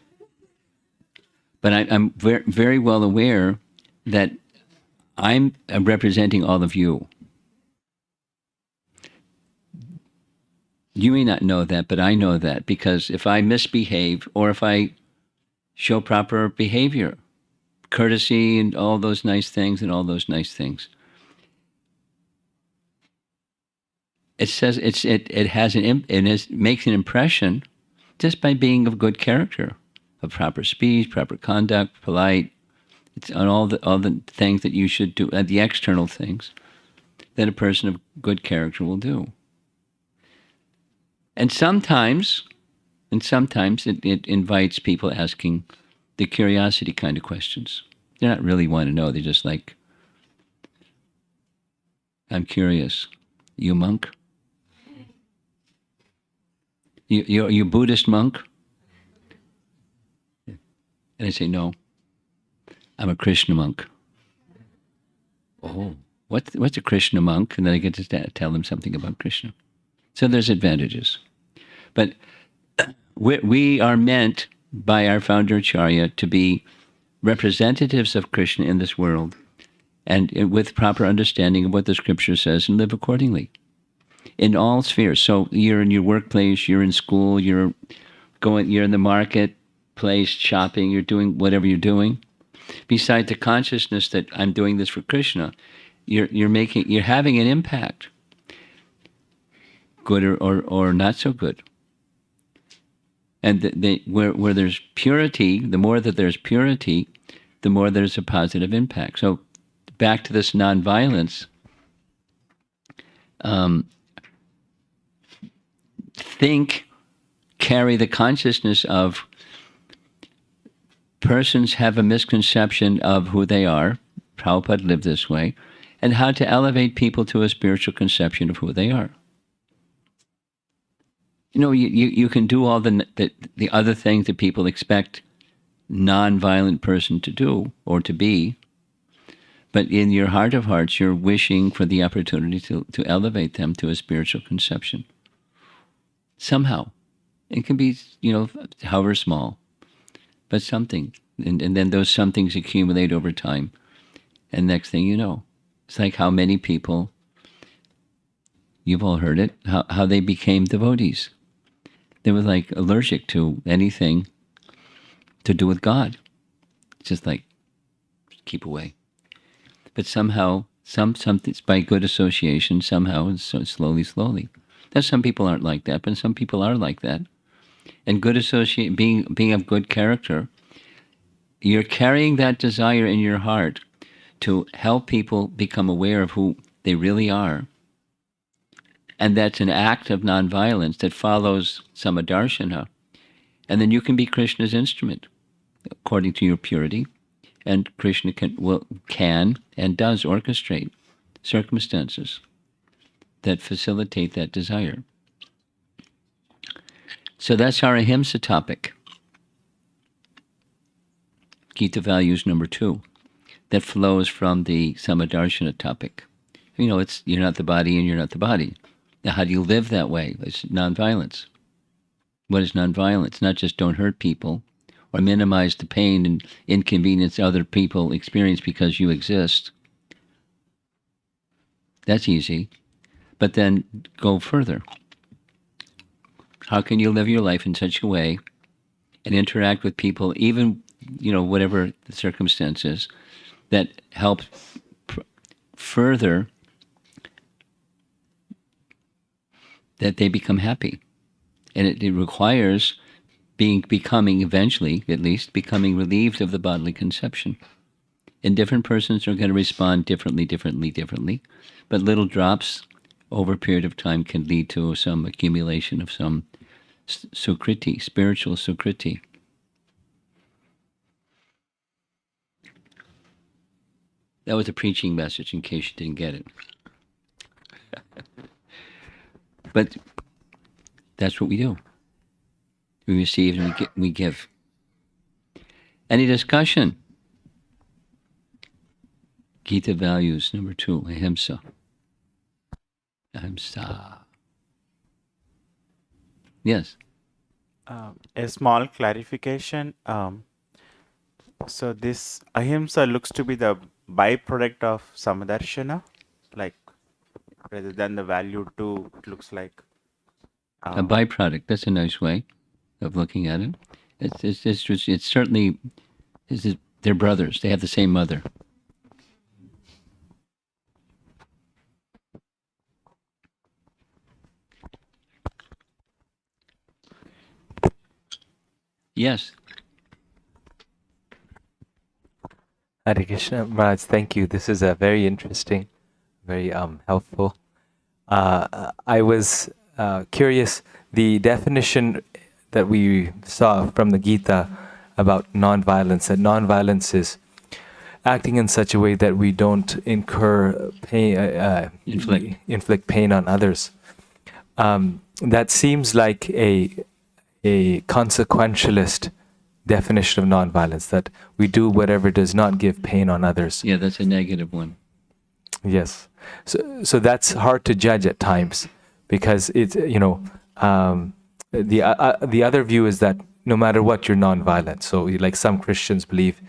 But I'm very, very well aware that I'm representing all of you. You may not know that, but I know that, because if I misbehave or if I show proper behavior, courtesy and all those nice things, it says it has makes an impression just by being of good character, of proper speech, proper conduct, polite. It's on all the things that you should do, the external things that a person of good character will do. And sometimes it invites people asking the curiosity kind of questions. They're not really want to know. They're just like, I'm curious. You monk? You Buddhist monk? And I say, no, I'm a Krishna monk. Oh, what's a Krishna monk? And then I get to tell them something about Krishna. So there's advantages. But we are meant by our founder Acharya to be representatives of Krishna in this world, and with proper understanding of what the scripture says, and live accordingly in all spheres. So you're in your workplace, you're in school, you're in the marketplace, shopping, you're doing whatever you're doing. Besides the consciousness that I'm doing this for Krishna, you're having an impact, good or not so good. And where there's purity, the more that there's purity, the more there's a positive impact. So back to this nonviolence, carry the consciousness of persons have a misconception of who they are. Prabhupada lived this way, and how to elevate people to a spiritual conception of who they are. You can do all the other things that people expect non-violent person to do or to be, but in your heart of hearts, you're wishing for the opportunity to elevate them to a spiritual conception. Somehow. It can be, however small, but something. And then those somethings accumulate over time. And next thing you know, it's like how many people, you've all heard it, how they became devotees. They were like allergic to anything to do with God. It's just like, keep away. But somehow, something by good association, somehow, so slowly. Now, some people aren't like that, but some people are like that. And good being of good character, you're carrying that desire in your heart to help people become aware of who they really are. And that's an act of nonviolence that follows Samadarshana. And then you can be Krishna's instrument, according to your purity. And Krishna can and does orchestrate circumstances that facilitate that desire. So that's our ahimsa topic. Gita values number 2, that flows from the Samadarshana topic. It's you're not the body and you're not the body. Now, how do you live that way? It's nonviolence. What is nonviolence? Not just don't hurt people or minimize the pain and inconvenience other people experience because you exist. That's easy. But then go further. How can you live your life in such a way and interact with people, even whatever the circumstances, that help further that they become happy. And it requires becoming eventually, at least, becoming relieved of the bodily conception. And different persons are going to respond differently. But little drops over a period of time can lead to some accumulation of some sukriti, spiritual sukriti. That was a preaching message in case you didn't get it. But that's what we do. We receive and we give. Any discussion? Gita values number 2, ahimsa. Ahimsa. Yes. A small clarification. So this ahimsa looks to be the byproduct of samadarshana, like rather than the value 2. It looks like A byproduct. That's a nice way of looking at it. It's certainly they're brothers. They have the same mother. Yes. Hare Krishna, Maharaj, thank you. This is very interesting, very helpful. I was curious, the definition that we saw from the Gita about nonviolence, that nonviolence is acting in such a way that we don't incur pain, inflict pain on others. That seems like a consequentialist definition of nonviolence, that we do whatever does not give pain on others. Yeah, that's a negative one. Yes. So that's hard to judge at times, because it's, the other view is that no matter what, you're nonviolent. So like some Christians believe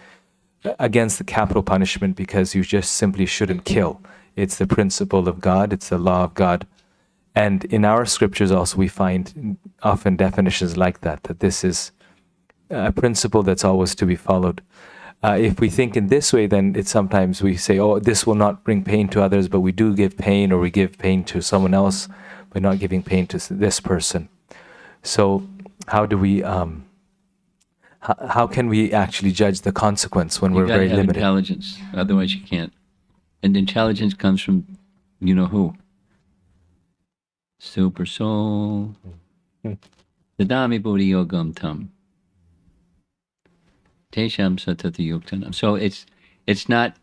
against the capital punishment because you just simply shouldn't kill. It's the principle of God. It's the law of God. And in our scriptures also we find often definitions like that this is a principle that's always to be followed. If we think in this way, then it's sometimes we say, oh, this will not bring pain to others, but we do give pain, or we give pain to someone else by not giving pain to this person. So how do we, how can we actually judge the consequence when we're very have limited? Intelligence, otherwise you can't. And intelligence comes from you know who. Super soul. Dadami buddhi yogam tam. Tesham satati yuktanam. So it's not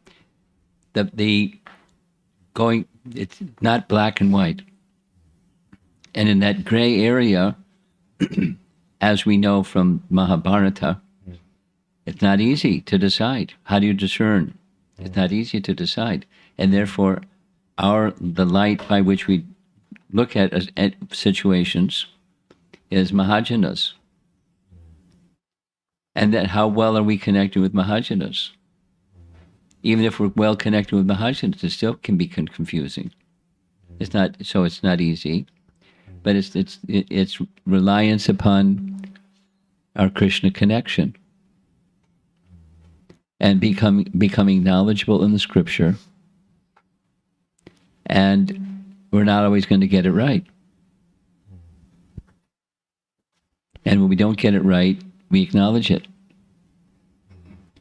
it's not black and white. And in that gray area, as we know from Mahabharata, it's not easy to decide. How do you discern? It's not easy to decide. And therefore, the light by which we look at situations is Mahajanas. And that how well are we connected with Mahajanas? Even if we're well connected with Mahajanas, it still can be confusing. It's not easy. But it's reliance upon our Krishna connection and becoming knowledgeable in the scripture. And we're not always going to get it right. And when we don't get it right, we acknowledge it.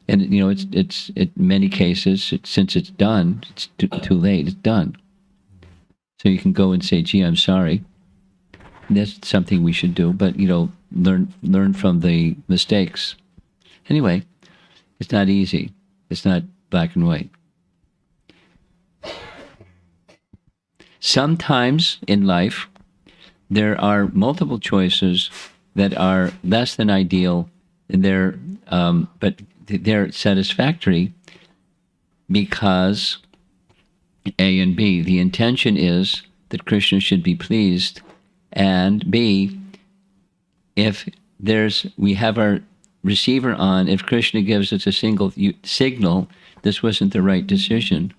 And it's in many cases, since it's done, it's too late. It's done. So you can go and say, "Gee, I'm sorry." That's something we should do, but learn from the mistakes. Anyway, it's not easy. It's not black and white. Sometimes in life, there are multiple choices that are less than ideal, and but they're satisfactory because A and B. The intention is that Krishna should be pleased. And B, if we have our receiver on, if Krishna gives us a single signal, this wasn't the right decision.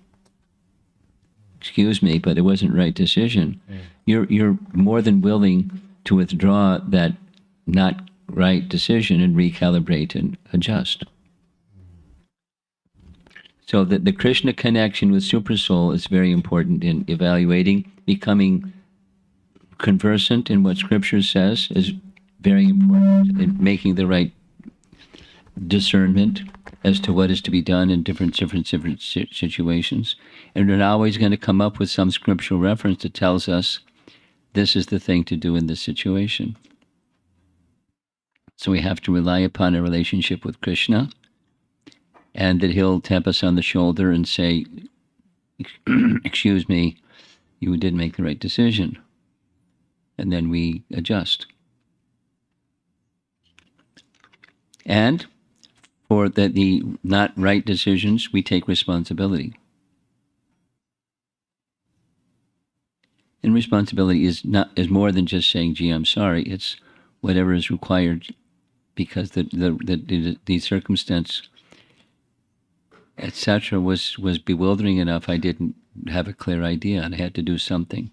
Excuse me, but it wasn't the right decision. You're more than willing to withdraw that not right decision and recalibrate and adjust. So the Krishna connection with Supersoul is very important in evaluating. Becoming conversant in what Scripture says is very important in making the right discernment as to what is to be done in different situations. And we're not always going to come up with some scriptural reference that tells us this is the thing to do in this situation. So we have to rely upon a relationship with Krishna, and that he'll tap us on the shoulder and say, excuse me, you didn't make the right decision. And then we adjust. And for the not right decisions, we take responsibility. And responsibility is more than just saying, gee, I'm sorry. It's whatever is required, because the circumstance, etc., was bewildering enough. I didn't have a clear idea, and I had to do something.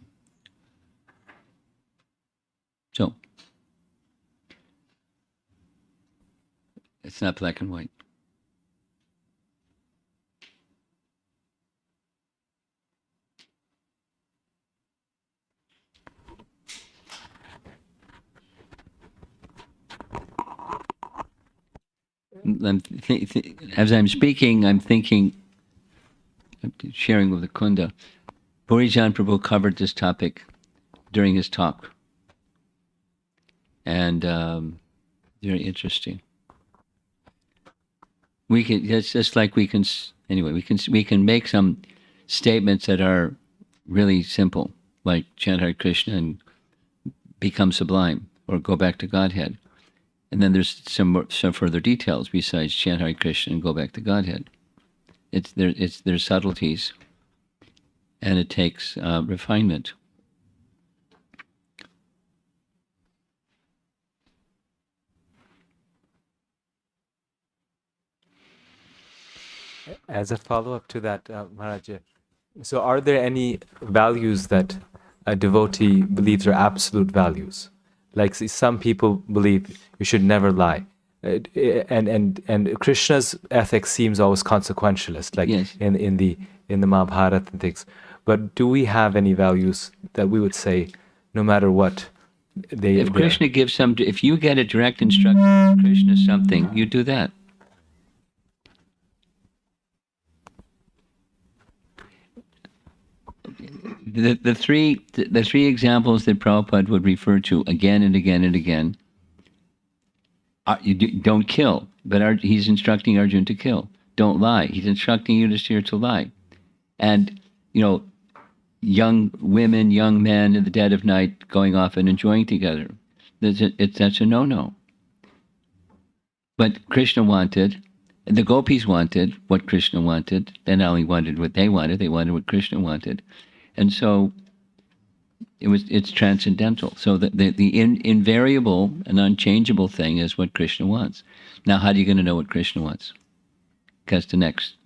So it's not black and white. As I'm speaking, I'm thinking, sharing with the Kunda, Burijan Prabhu covered this topic during his talk. And very interesting. We can, it's just like we can, anyway, we can make some statements that are really simple, like chant Hare Krishna and become sublime, or go back to Godhead. And then there's some further details besides chant Hare Krishna and go back to Godhead. There's subtleties, and it takes refinement. As a follow-up to that, Maharaj, so are there any values that a devotee believes are absolute values? Like, see, some people believe you should never lie, and Krishna's ethics seems always consequentialist, like Yes. in the Mahabharata and things. But do we have any values that we would say, no matter what, If Krishna gives if you get a direct instruction from Krishna something, you do that. The three examples that Prabhupada would refer to again and again and again, don't kill, but he's instructing Arjuna to kill. Don't lie. He's instructing Yudhishthira to lie. And, young women, young men in the dead of night going off and enjoying together. That's a no-no. But Krishna wanted, and the gopis wanted what Krishna wanted. They not only wanted what they wanted what Krishna wanted. And so it's transcendental. So the invariable and unchangeable thing is what Krishna wants. Now, how are you going to know what Krishna wants? Because the next,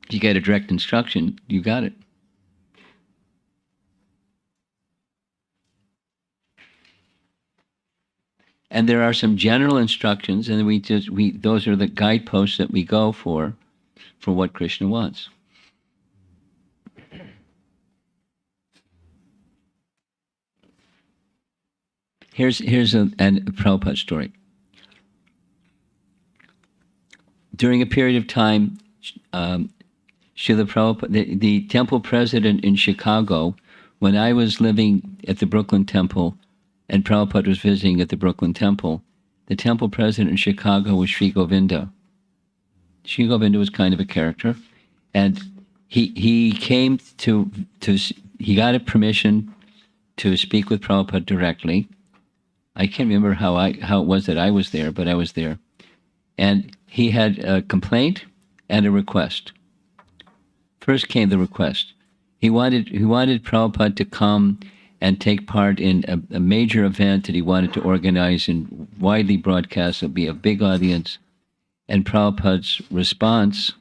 if you get a direct instruction, you got it. And there are some general instructions, and those are the guideposts that we go for what Krishna wants. Here's a Prabhupada story. During a period of time, Srila Prabhupada, the temple president in Chicago, when I was living at the Brooklyn Temple and Prabhupada was visiting at the Brooklyn Temple, the temple president in Chicago was Sri Govinda. Sri Govinda was kind of a character, and he came he got a permission to speak with Prabhupada directly. I can't remember how it was that I was there, but I was there. And he had a complaint and a request. First came the request. He wanted Prabhupada to come and take part in a major event that he wanted to organize and widely broadcast. It'll be a big audience. And Prabhupada's response,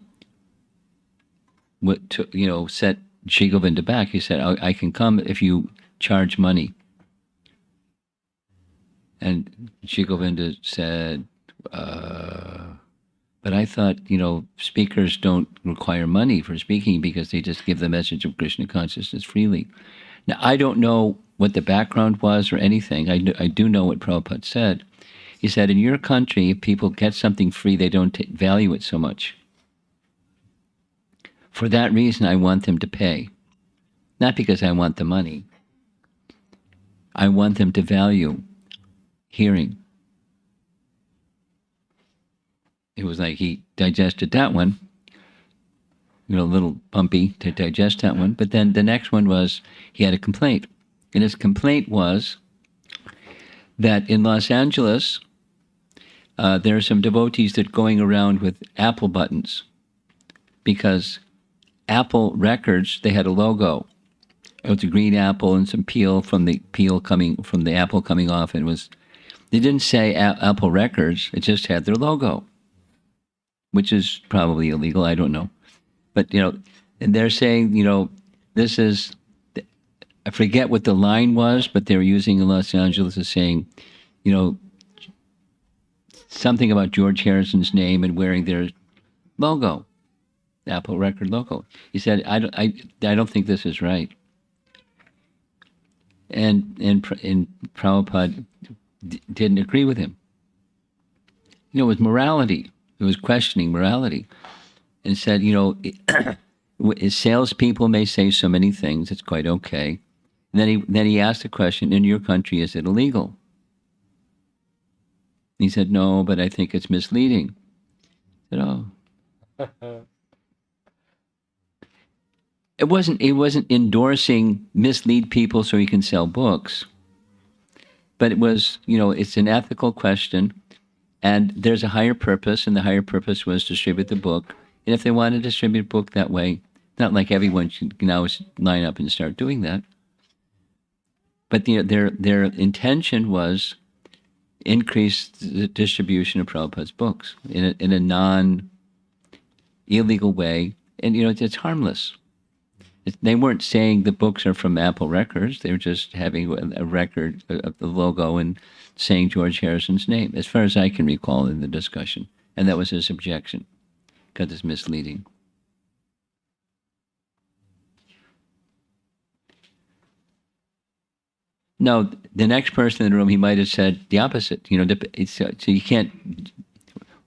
set Sri Govinda back. He said, I can come if you charge money. And Sri Govinda said, but But I thought, speakers don't require money for speaking because they just give the message of Krishna consciousness freely. Now, I don't know what the background was or anything. I do know what Prabhupada said. He said, in your country, if people get something free, they don't value it so much. For that reason, I want them to pay. Not because I want the money. I want them to value hearing. It was like he digested that one, a little bumpy to digest that one. But then the next one was he had a complaint. And his complaint was that in Los Angeles, there are some devotees that are going around with Apple buttons because Apple Records, they had a logo. It was a green apple and some peel from the apple coming off. And they didn't say Apple Records, it just had their logo, which is probably illegal, I don't know. But, and they're saying, this is, I forget what the line was, but they were using in Los Angeles as saying, something about George Harrison's name and wearing their logo, the Apple record logo. He said, I don't think this is right. And Prabhupada didn't agree with him. It was morality. It was questioning morality. And said, salespeople may say so many things, it's quite okay. And then he asked the question, in your country, is it illegal? And he said, no, but I think it's misleading. I said, oh. It wasn't endorsing mislead people so he can sell books. But it was, it's an ethical question. And there's a higher purpose, and the higher purpose was to distribute the book. And if they want to distribute a book that way, not like everyone should now line up and start doing that. But their intention was increase the distribution of Prabhupada's books in a non-illegal way. And, it's harmless. They weren't saying the books are from Apple Records. They were just having a record of the logo and saying George Harrison's name, as far as I can recall in the discussion. And that was his objection, because it's misleading. No, the next person in the room, he might have said the opposite. So you can't,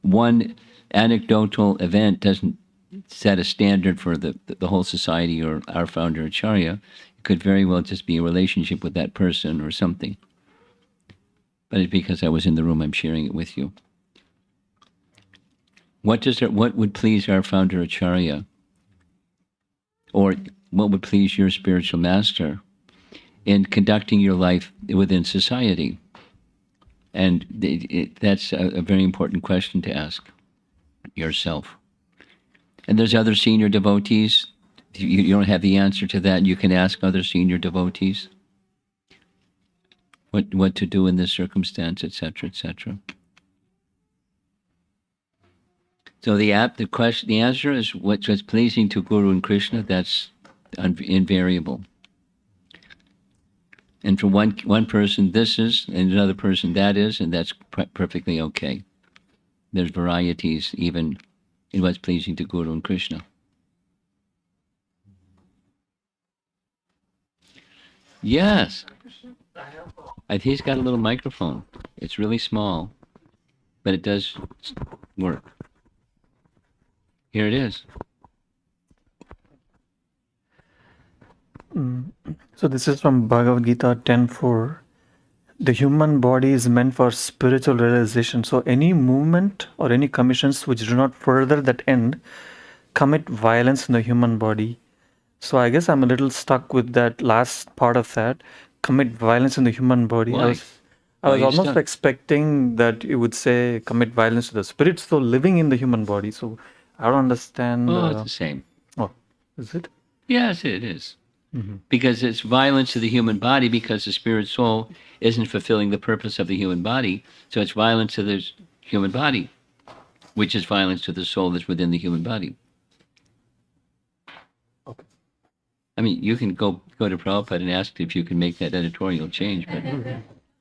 one anecdotal event doesn't set a standard for the whole society or our founder Acharya. It could very well just be a relationship with that person or something. But it's because I was in the room, I'm sharing it with you. What would please our founder Acharya? Or what would please your spiritual master in conducting your life within society? And that's a very important question to ask yourself. And there's other senior devotees. You don't have the answer to that. You can ask other senior devotees what to do in this circumstance, etc., etc. So the answer is what's pleasing to Guru and Krishna. That's invariable. And for one person this is, and another person that is, and that's perfectly okay. There's varieties even in what's pleasing to Guru and Krishna. Yes. He's got a little microphone. It's really small, but it does work. Here it is. So this is from Bhagavad Gita 10.4. The human body is meant for spiritual realization. So any movement or any commissions which do not further that end commit violence in the human body. So I guess I'm a little stuck with that last part of that. Commit violence in the human body. Why? I was almost stuck? expecting that you would say commit violence to the spirit still living in the human body. So I don't understand. Oh, it's the same. Oh, is it? Yes, it is. Because it's violence to the human body because the spirit soul isn't fulfilling the purpose of the human body. So it's violence to the human body, which is violence to the soul that's within the human body. Okay. I mean, you can go to Prabhupada and ask if you can make that editorial change, but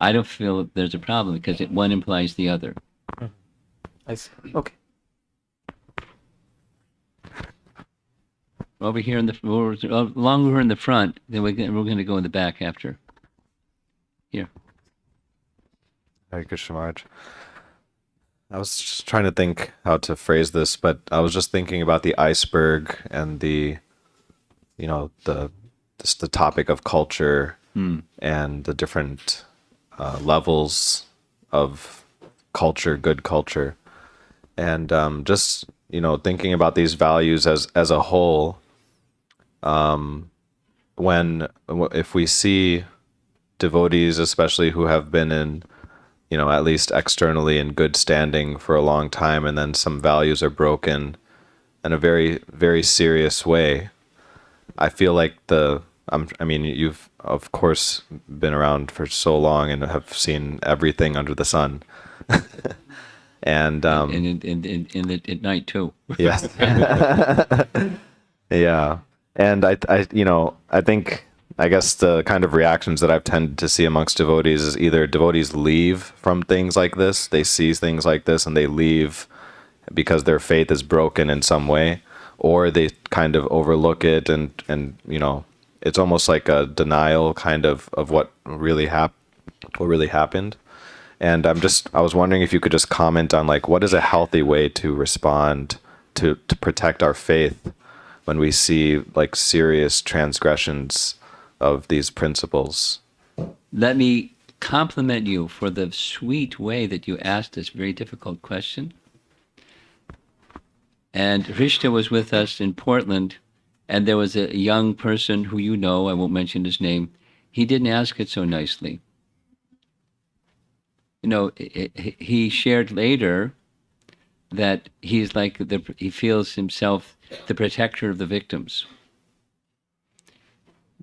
I don't feel there's a problem because one implies the other. I see. Okay. Over here in the longer we're in the front, then we're going to go in the back after. Here. Hare Krishna Maharaj. I was just trying to think how to phrase this, but I was just thinking about the iceberg and the topic of culture and the different levels of culture, good culture, and just thinking about these values as a whole. If we see devotees, especially who have been in, at least externally in good standing for a long time, and then some values are broken in a very, very serious way, I feel like you've of course been around for so long and have seen everything under the sun. And at night too. yes. Yeah. And I guess the kind of reactions that I've tended to see amongst devotees is either devotees leave from things like this, they see things like this and they leave because their faith is broken in some way, or they kind of overlook it and it's almost like a denial kind of what really happened. And I was wondering if you could just comment on like what is a healthy way to respond to protect our faith when we see like serious transgressions of these principles. Let me compliment you for the sweet way that you asked this very difficult question. And Rishta was with us in Portland, and there was a young person who I won't mention his name, he didn't ask it so nicely. He shared later that he's like he feels himself the protector of the victims.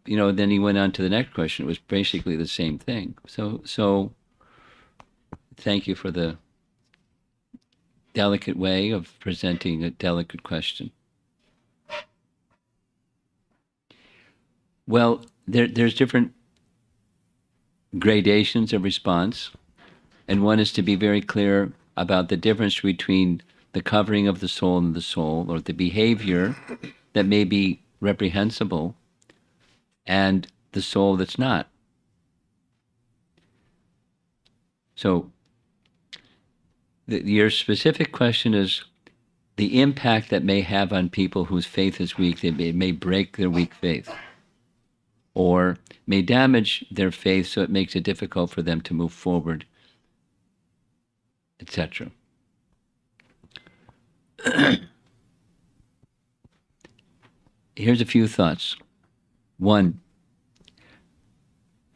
Then he went on to the next question. It was basically the same thing. So thank you for the delicate way of presenting a delicate question. Well, there's different gradations of response, and one is to be very clear about the difference between the covering of the soul and the soul, or the behavior that may be reprehensible, and the soul that's not. So your specific question is the impact that may have on people whose faith is weak. It may break their weak faith, or may damage their faith so it makes it difficult for them to move forward, etc. Here's a few thoughts. One,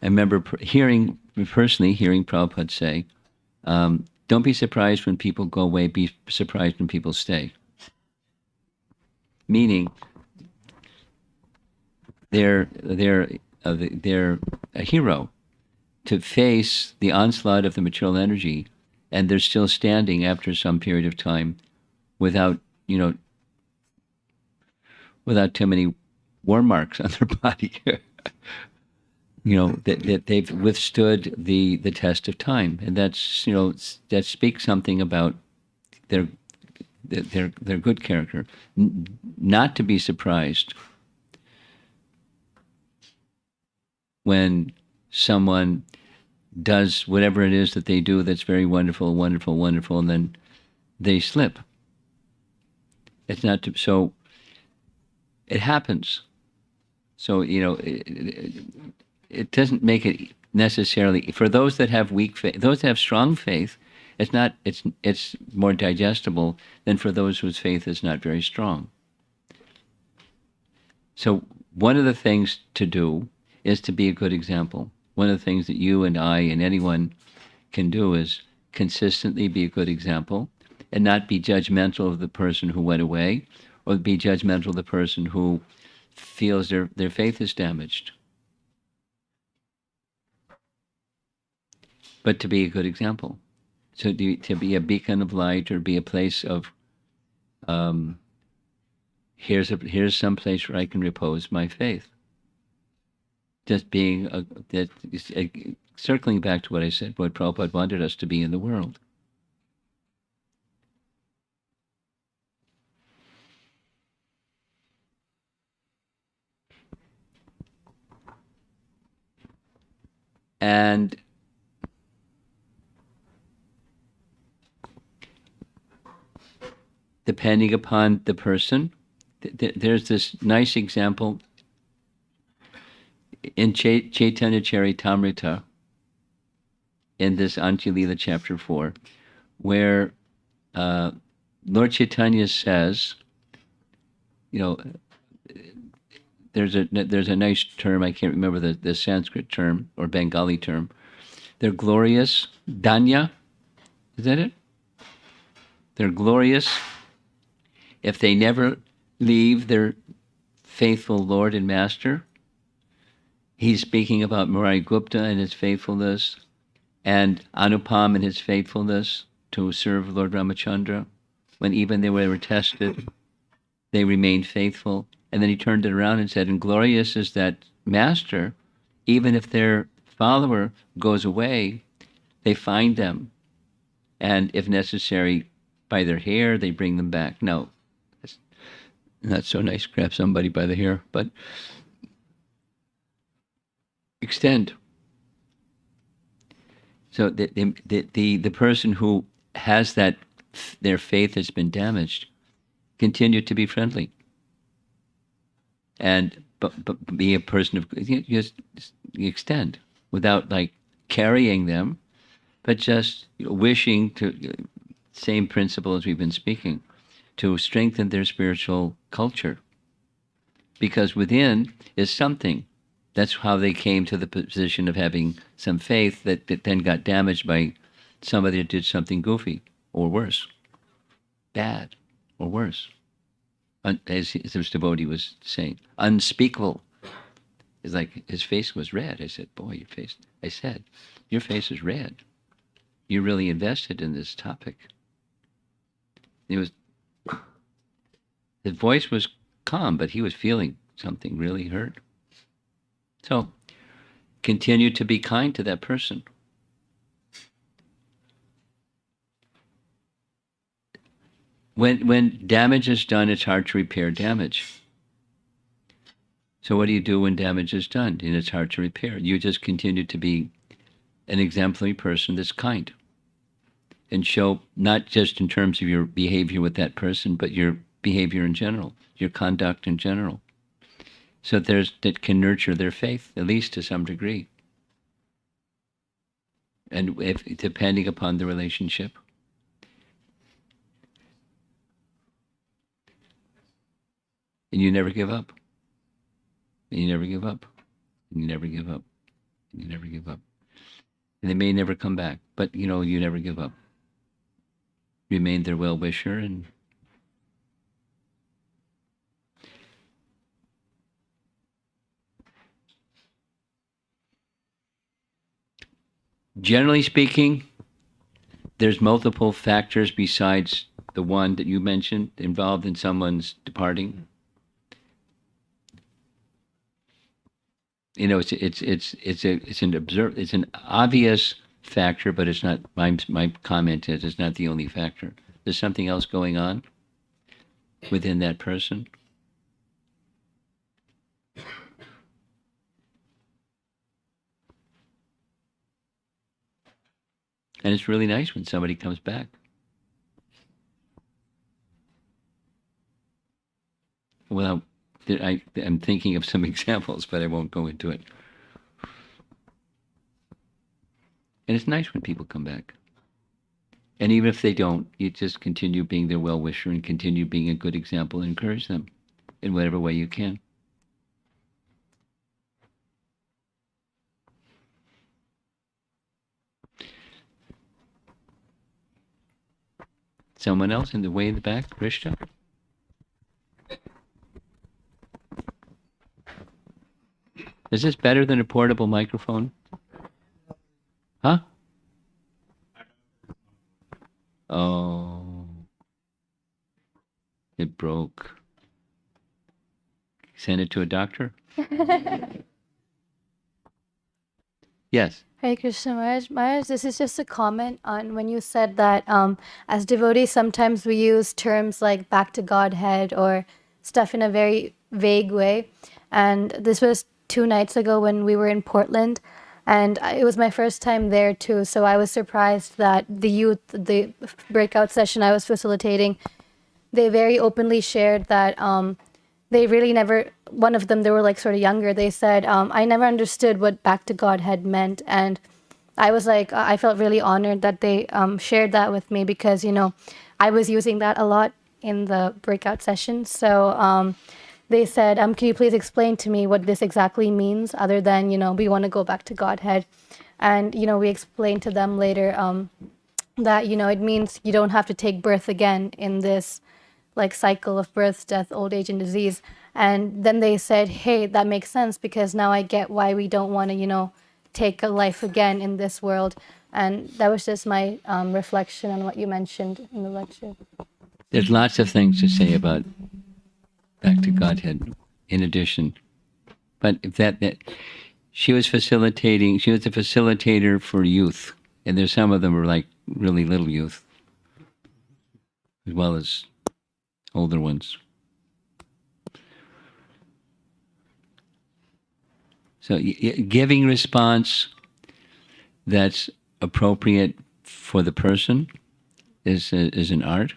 I remember personally hearing Prabhupada say, don't be surprised when people go away, be surprised when people stay. Meaning, they're a hero to face the onslaught of the material energy, and they're still standing after some period of time without too many war marks on their body. That they've withstood the test of time, and that's that speaks something about their good character. Not to be surprised when someone does whatever it is that they do that's very wonderful, wonderful, wonderful, and then they slip. It's not so. It happens. So it doesn't make it necessarily for those that have weak faith. Those that have strong faith, it's more digestible than for those whose faith is not very strong. So one of the things to do is to be a good example. One of the things that you and I and anyone can do is consistently be a good example and not be judgmental of the person who went away, or be judgmental of the person who feels their faith is damaged. But to be a good example. So to be a beacon of light, or be a place of, here's some place where I can repose my faith. Just being, circling back to what I said, what Prabhupada wanted us to be in the world. And depending upon the person, there's this nice example in Chaitanya Charitamrita, in this Antya-lila chapter 4, where Lord Chaitanya says, there's a nice term, I can't remember the Sanskrit term or Bengali term. They're glorious. Danya, is that it? They're glorious if they never leave their faithful Lord and Master. He's speaking about Murari Gupta and his faithfulness, and Anupam and his faithfulness to serve Lord Ramachandra. When even they were tested, they remained faithful. And then he turned it around and said, and glorious is that master, even if their follower goes away, they find them. And if necessary, by their hair, they bring them back. No, it's not so nice to grab somebody by the hair, but extend. So the person who has that, their faith has been damaged, continue to be friendly. And but be a person of, just extend without like carrying them, but just wishing to, same principle as we've been speaking, to strengthen their spiritual culture. Because within is something. That's how they came to the position of having some faith that then got damaged by somebody that did something goofy or worse, bad or worse. As this devotee was saying, unspeakable. It's like his face was red. I said, boy, your face. I said, your face is red. You're really invested in this topic. His voice was calm, but he was feeling something really hurt. So, continue to be kind to that person. When damage is done, it's hard to repair damage. So what do you do when damage is done and it's hard to repair? You just continue to be an exemplary person that's kind. And show, not just in terms of your behavior with that person, but your behavior in general, your conduct in general. So that can nurture their faith, at least to some degree. And depending upon the relationship. And you never give up. And you never give up. And you never give up. And you never give up. And they may never come back, but you never give up. Remain their well-wisher and generally speaking, there's multiple factors besides the one that you mentioned involved in someone's departing. It's an obvious factor, but it's not. My comment is it's not the only factor. There's something else going on within that person. And it's really nice when somebody comes back. Well, I'm thinking of some examples, but I won't go into it. And it's nice when people come back. And even if they don't, you just continue being their well-wisher and continue being a good example and encourage them in whatever way you can. Someone else in the way in the back, Krishna? Is this better than a portable microphone? Huh? Oh. It broke. Send it to a doctor? Yes. Hare Krishna Maharaj. Maharaj, this is just a comment on when you said that as devotees, sometimes we use terms like back to Godhead or stuff in a very vague way. And this was 2 nights ago when we were in Portland. And it was my first time there too, so I was surprised that the breakout session I was facilitating, they very openly shared that they really never, one of them, they were like sort of younger, they said, I never understood what back to Godhead meant. And I was like, I felt really honored that they shared that with me, because, I was using that a lot in the breakout session. So they said, can you please explain to me what this exactly means, other than, we want to go back to Godhead. And, we explained to them later that, it means you don't have to take birth again in this like cycle of birth, death, old age, and disease. And then they said, hey, that makes sense, because now I get why we don't want to, take a life again in this world. And that was just my reflection on what you mentioned in the lecture. There's lots of things to say about back to Godhead in addition. But if that she was a facilitator for youth. And there's some of them were like really little youth, as well as older ones. So giving response that's appropriate for the person is an art.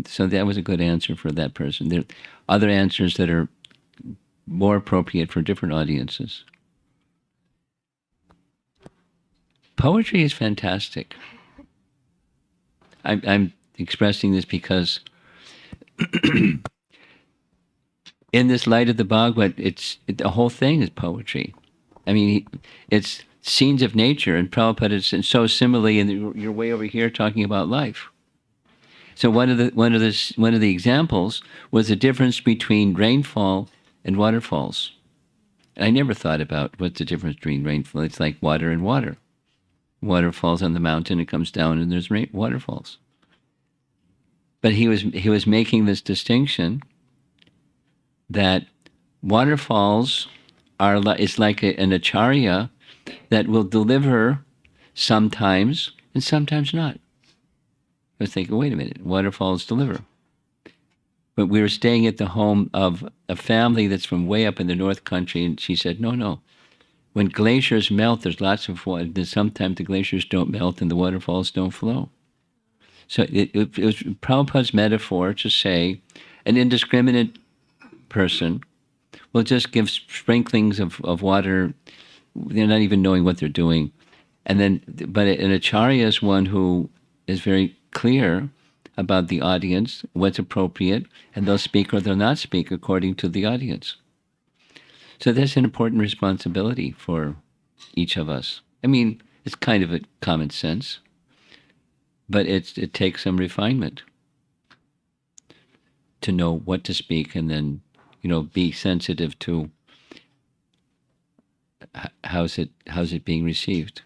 So that was a good answer for that person. There are other answers that are more appropriate for different audiences. Poetry is fantastic. I'm expressing this because in this light of the Bhagavad, the whole thing is poetry. I mean, it's scenes of nature, and Prabhupada is so similarly, and you're way over here talking about life. So one of the examples was the difference between rainfall and waterfalls. And I never thought about what's the difference between rainfall. It's like water and water. Water falls on the mountain, it comes down, and there's waterfalls. But he was making this distinction that waterfalls is like an acharya that will deliver sometimes and sometimes not. I was thinking, wait a minute, waterfalls deliver. But we were staying at the home of a family that's from way up in the North Country, and she said, no. When glaciers melt, there's lots of water. Sometimes the glaciers don't melt and the waterfalls don't flow. So it was Prabhupada's metaphor to say an indiscriminate person will just give sprinklings of water. They're not even knowing what they're doing. But an acharya is one who is very clear about the audience, what's appropriate, and they'll speak or they'll not speak according to the audience. So that's an important responsibility for each of us. I mean, it's kind of a common sense, but it takes some refinement to know what to speak, and then, be sensitive to how's it being received.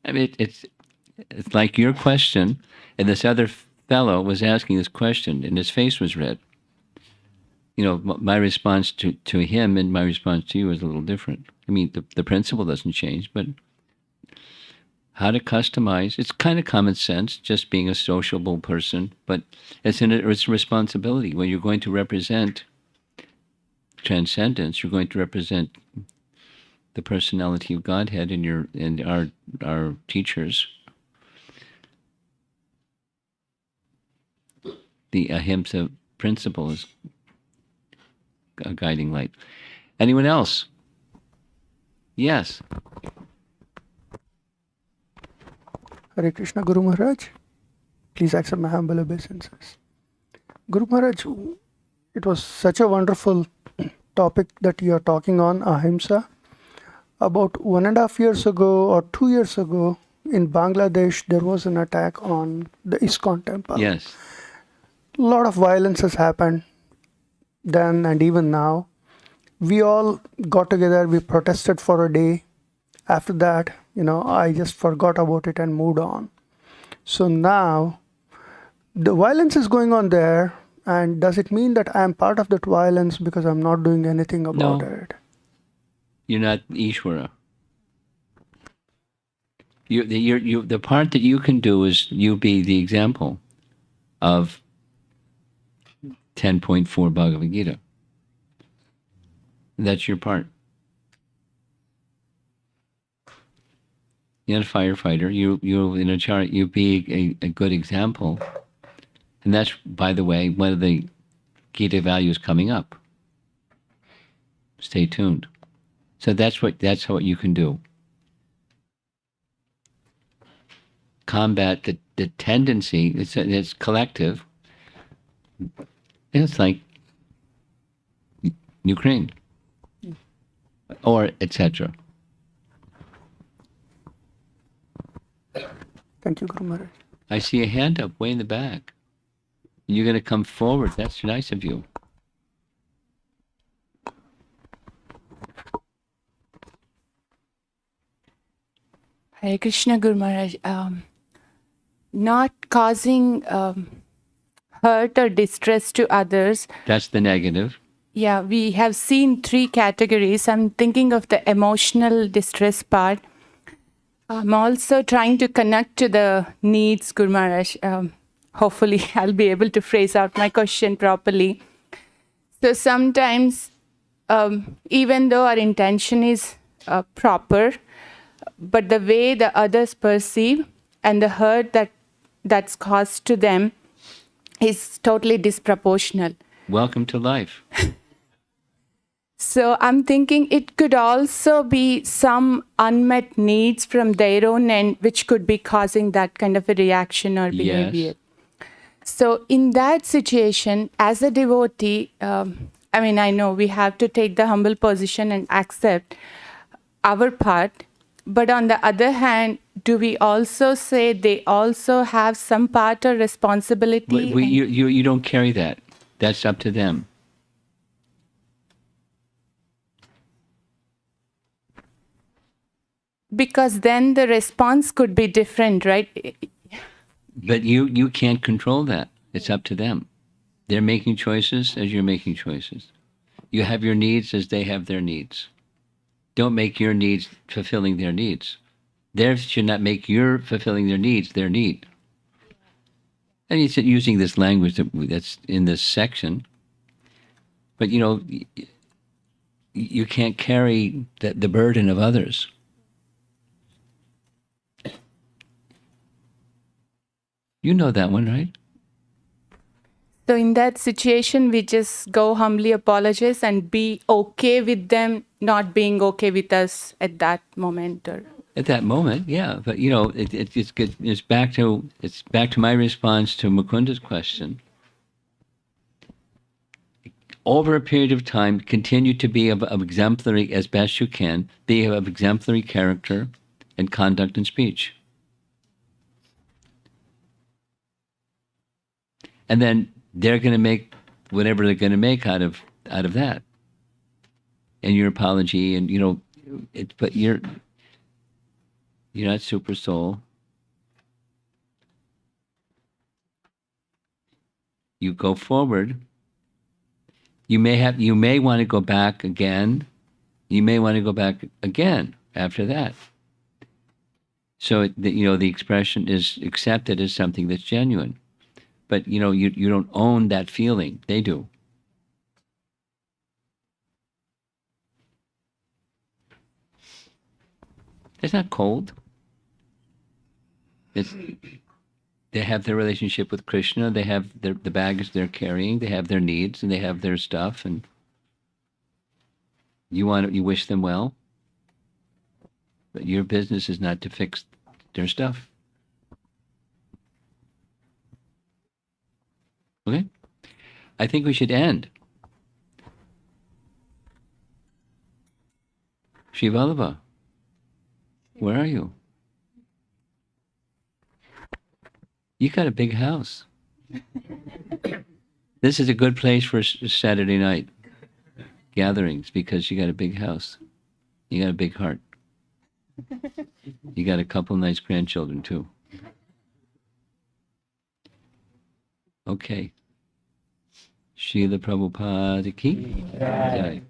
I mean, it's like your question, and this other fellow was asking this question, and his face was red. My response to him and my response to you is a little different. I mean, the principle doesn't change, but how to customize, it's kind of common sense, just being a sociable person, but it's a responsibility. When you're going to represent transcendence, you're going to represent the personality of Godhead and our teachers. The ahimsa principle is a guiding light. Anyone else? Yes. Hare Krishna, Guru Maharaj. Please accept my humble obeisances. Guru Maharaj, it was such a wonderful topic that you are talking on, ahimsa. About 1.5 years ago or 2 years ago in Bangladesh, there was an attack on the ISKCON temple. Yes. A lot of violence has happened then and even now. We all got together, we protested for a day. After that, I just forgot about it and moved on. So now, the violence is going on there, and does it mean that I am part of that violence because I'm not doing anything about it? You're not Ishvara. The part that you can do is you be the example of 10.4 Bhagavad Gita. That's your part. You're not a firefighter. You're in a chart. You be a good example. And that's, by the way, one of the Gita values coming up. Stay tuned. So that's what you can do. Combat the tendency. It's collective. It's like Ukraine or etc. Thank you, Guru Maharaj. I see a hand up way in the back. You're going to come forward. That's nice of you. Hare Krishna, Guru Maharaj. Not causing hurt or distress to others. That's the negative. Yeah, we have seen 3 categories. I'm thinking of the emotional distress part. I'm also trying to connect to the needs, Guru Maharaj. Hopefully, I'll be able to phrase out my question properly. So sometimes, even though our intention is proper, but the way the others perceive and the hurt that's caused to them is totally disproportional. Welcome to life. So I'm thinking it could also be some unmet needs from their own end, which could be causing that kind of a reaction or behavior. Yes. So in that situation, as a devotee, I know we have to take the humble position and accept our part. But on the other hand, do we also say they also have some part or responsibility? You don't carry that. That's up to them. Because then the response could be different, right? But you can't control that. It's up to them. They're making choices as you're making choices. You have your needs as they have their needs. Don't make your needs fulfilling their needs. They should not make your fulfilling their needs their need. And he's using this language that's in this section. But, you can't carry the burden of others. You know that one, right? So in that situation, we just go humbly apologize and be okay with them not being okay with us at that moment. Or At that moment, yeah. But it's good. It's back to my response to Mukunda's question. Over a period of time, continue to be of exemplary as best you can. Be of exemplary character and conduct and speech. And then they're going to make whatever they're going to make out of that. And your apology, and but you're not super soul. You go forward. You may want to go back again. You may want to go back again after that. So the expression is accepted as something that's genuine. But you don't own that feeling. They do. It's not cold. They have their relationship with Krishna. They have the baggage they're carrying. They have their needs and they have their stuff. And you wish them well. But your business is not to fix their stuff. Okay? I think we should end. Shivalava, where are you? You got a big house. This is a good place for Saturday night gatherings because you got a big house. You got a big heart. You got a couple nice grandchildren too. Okay. Srila Prabhupada ki jai.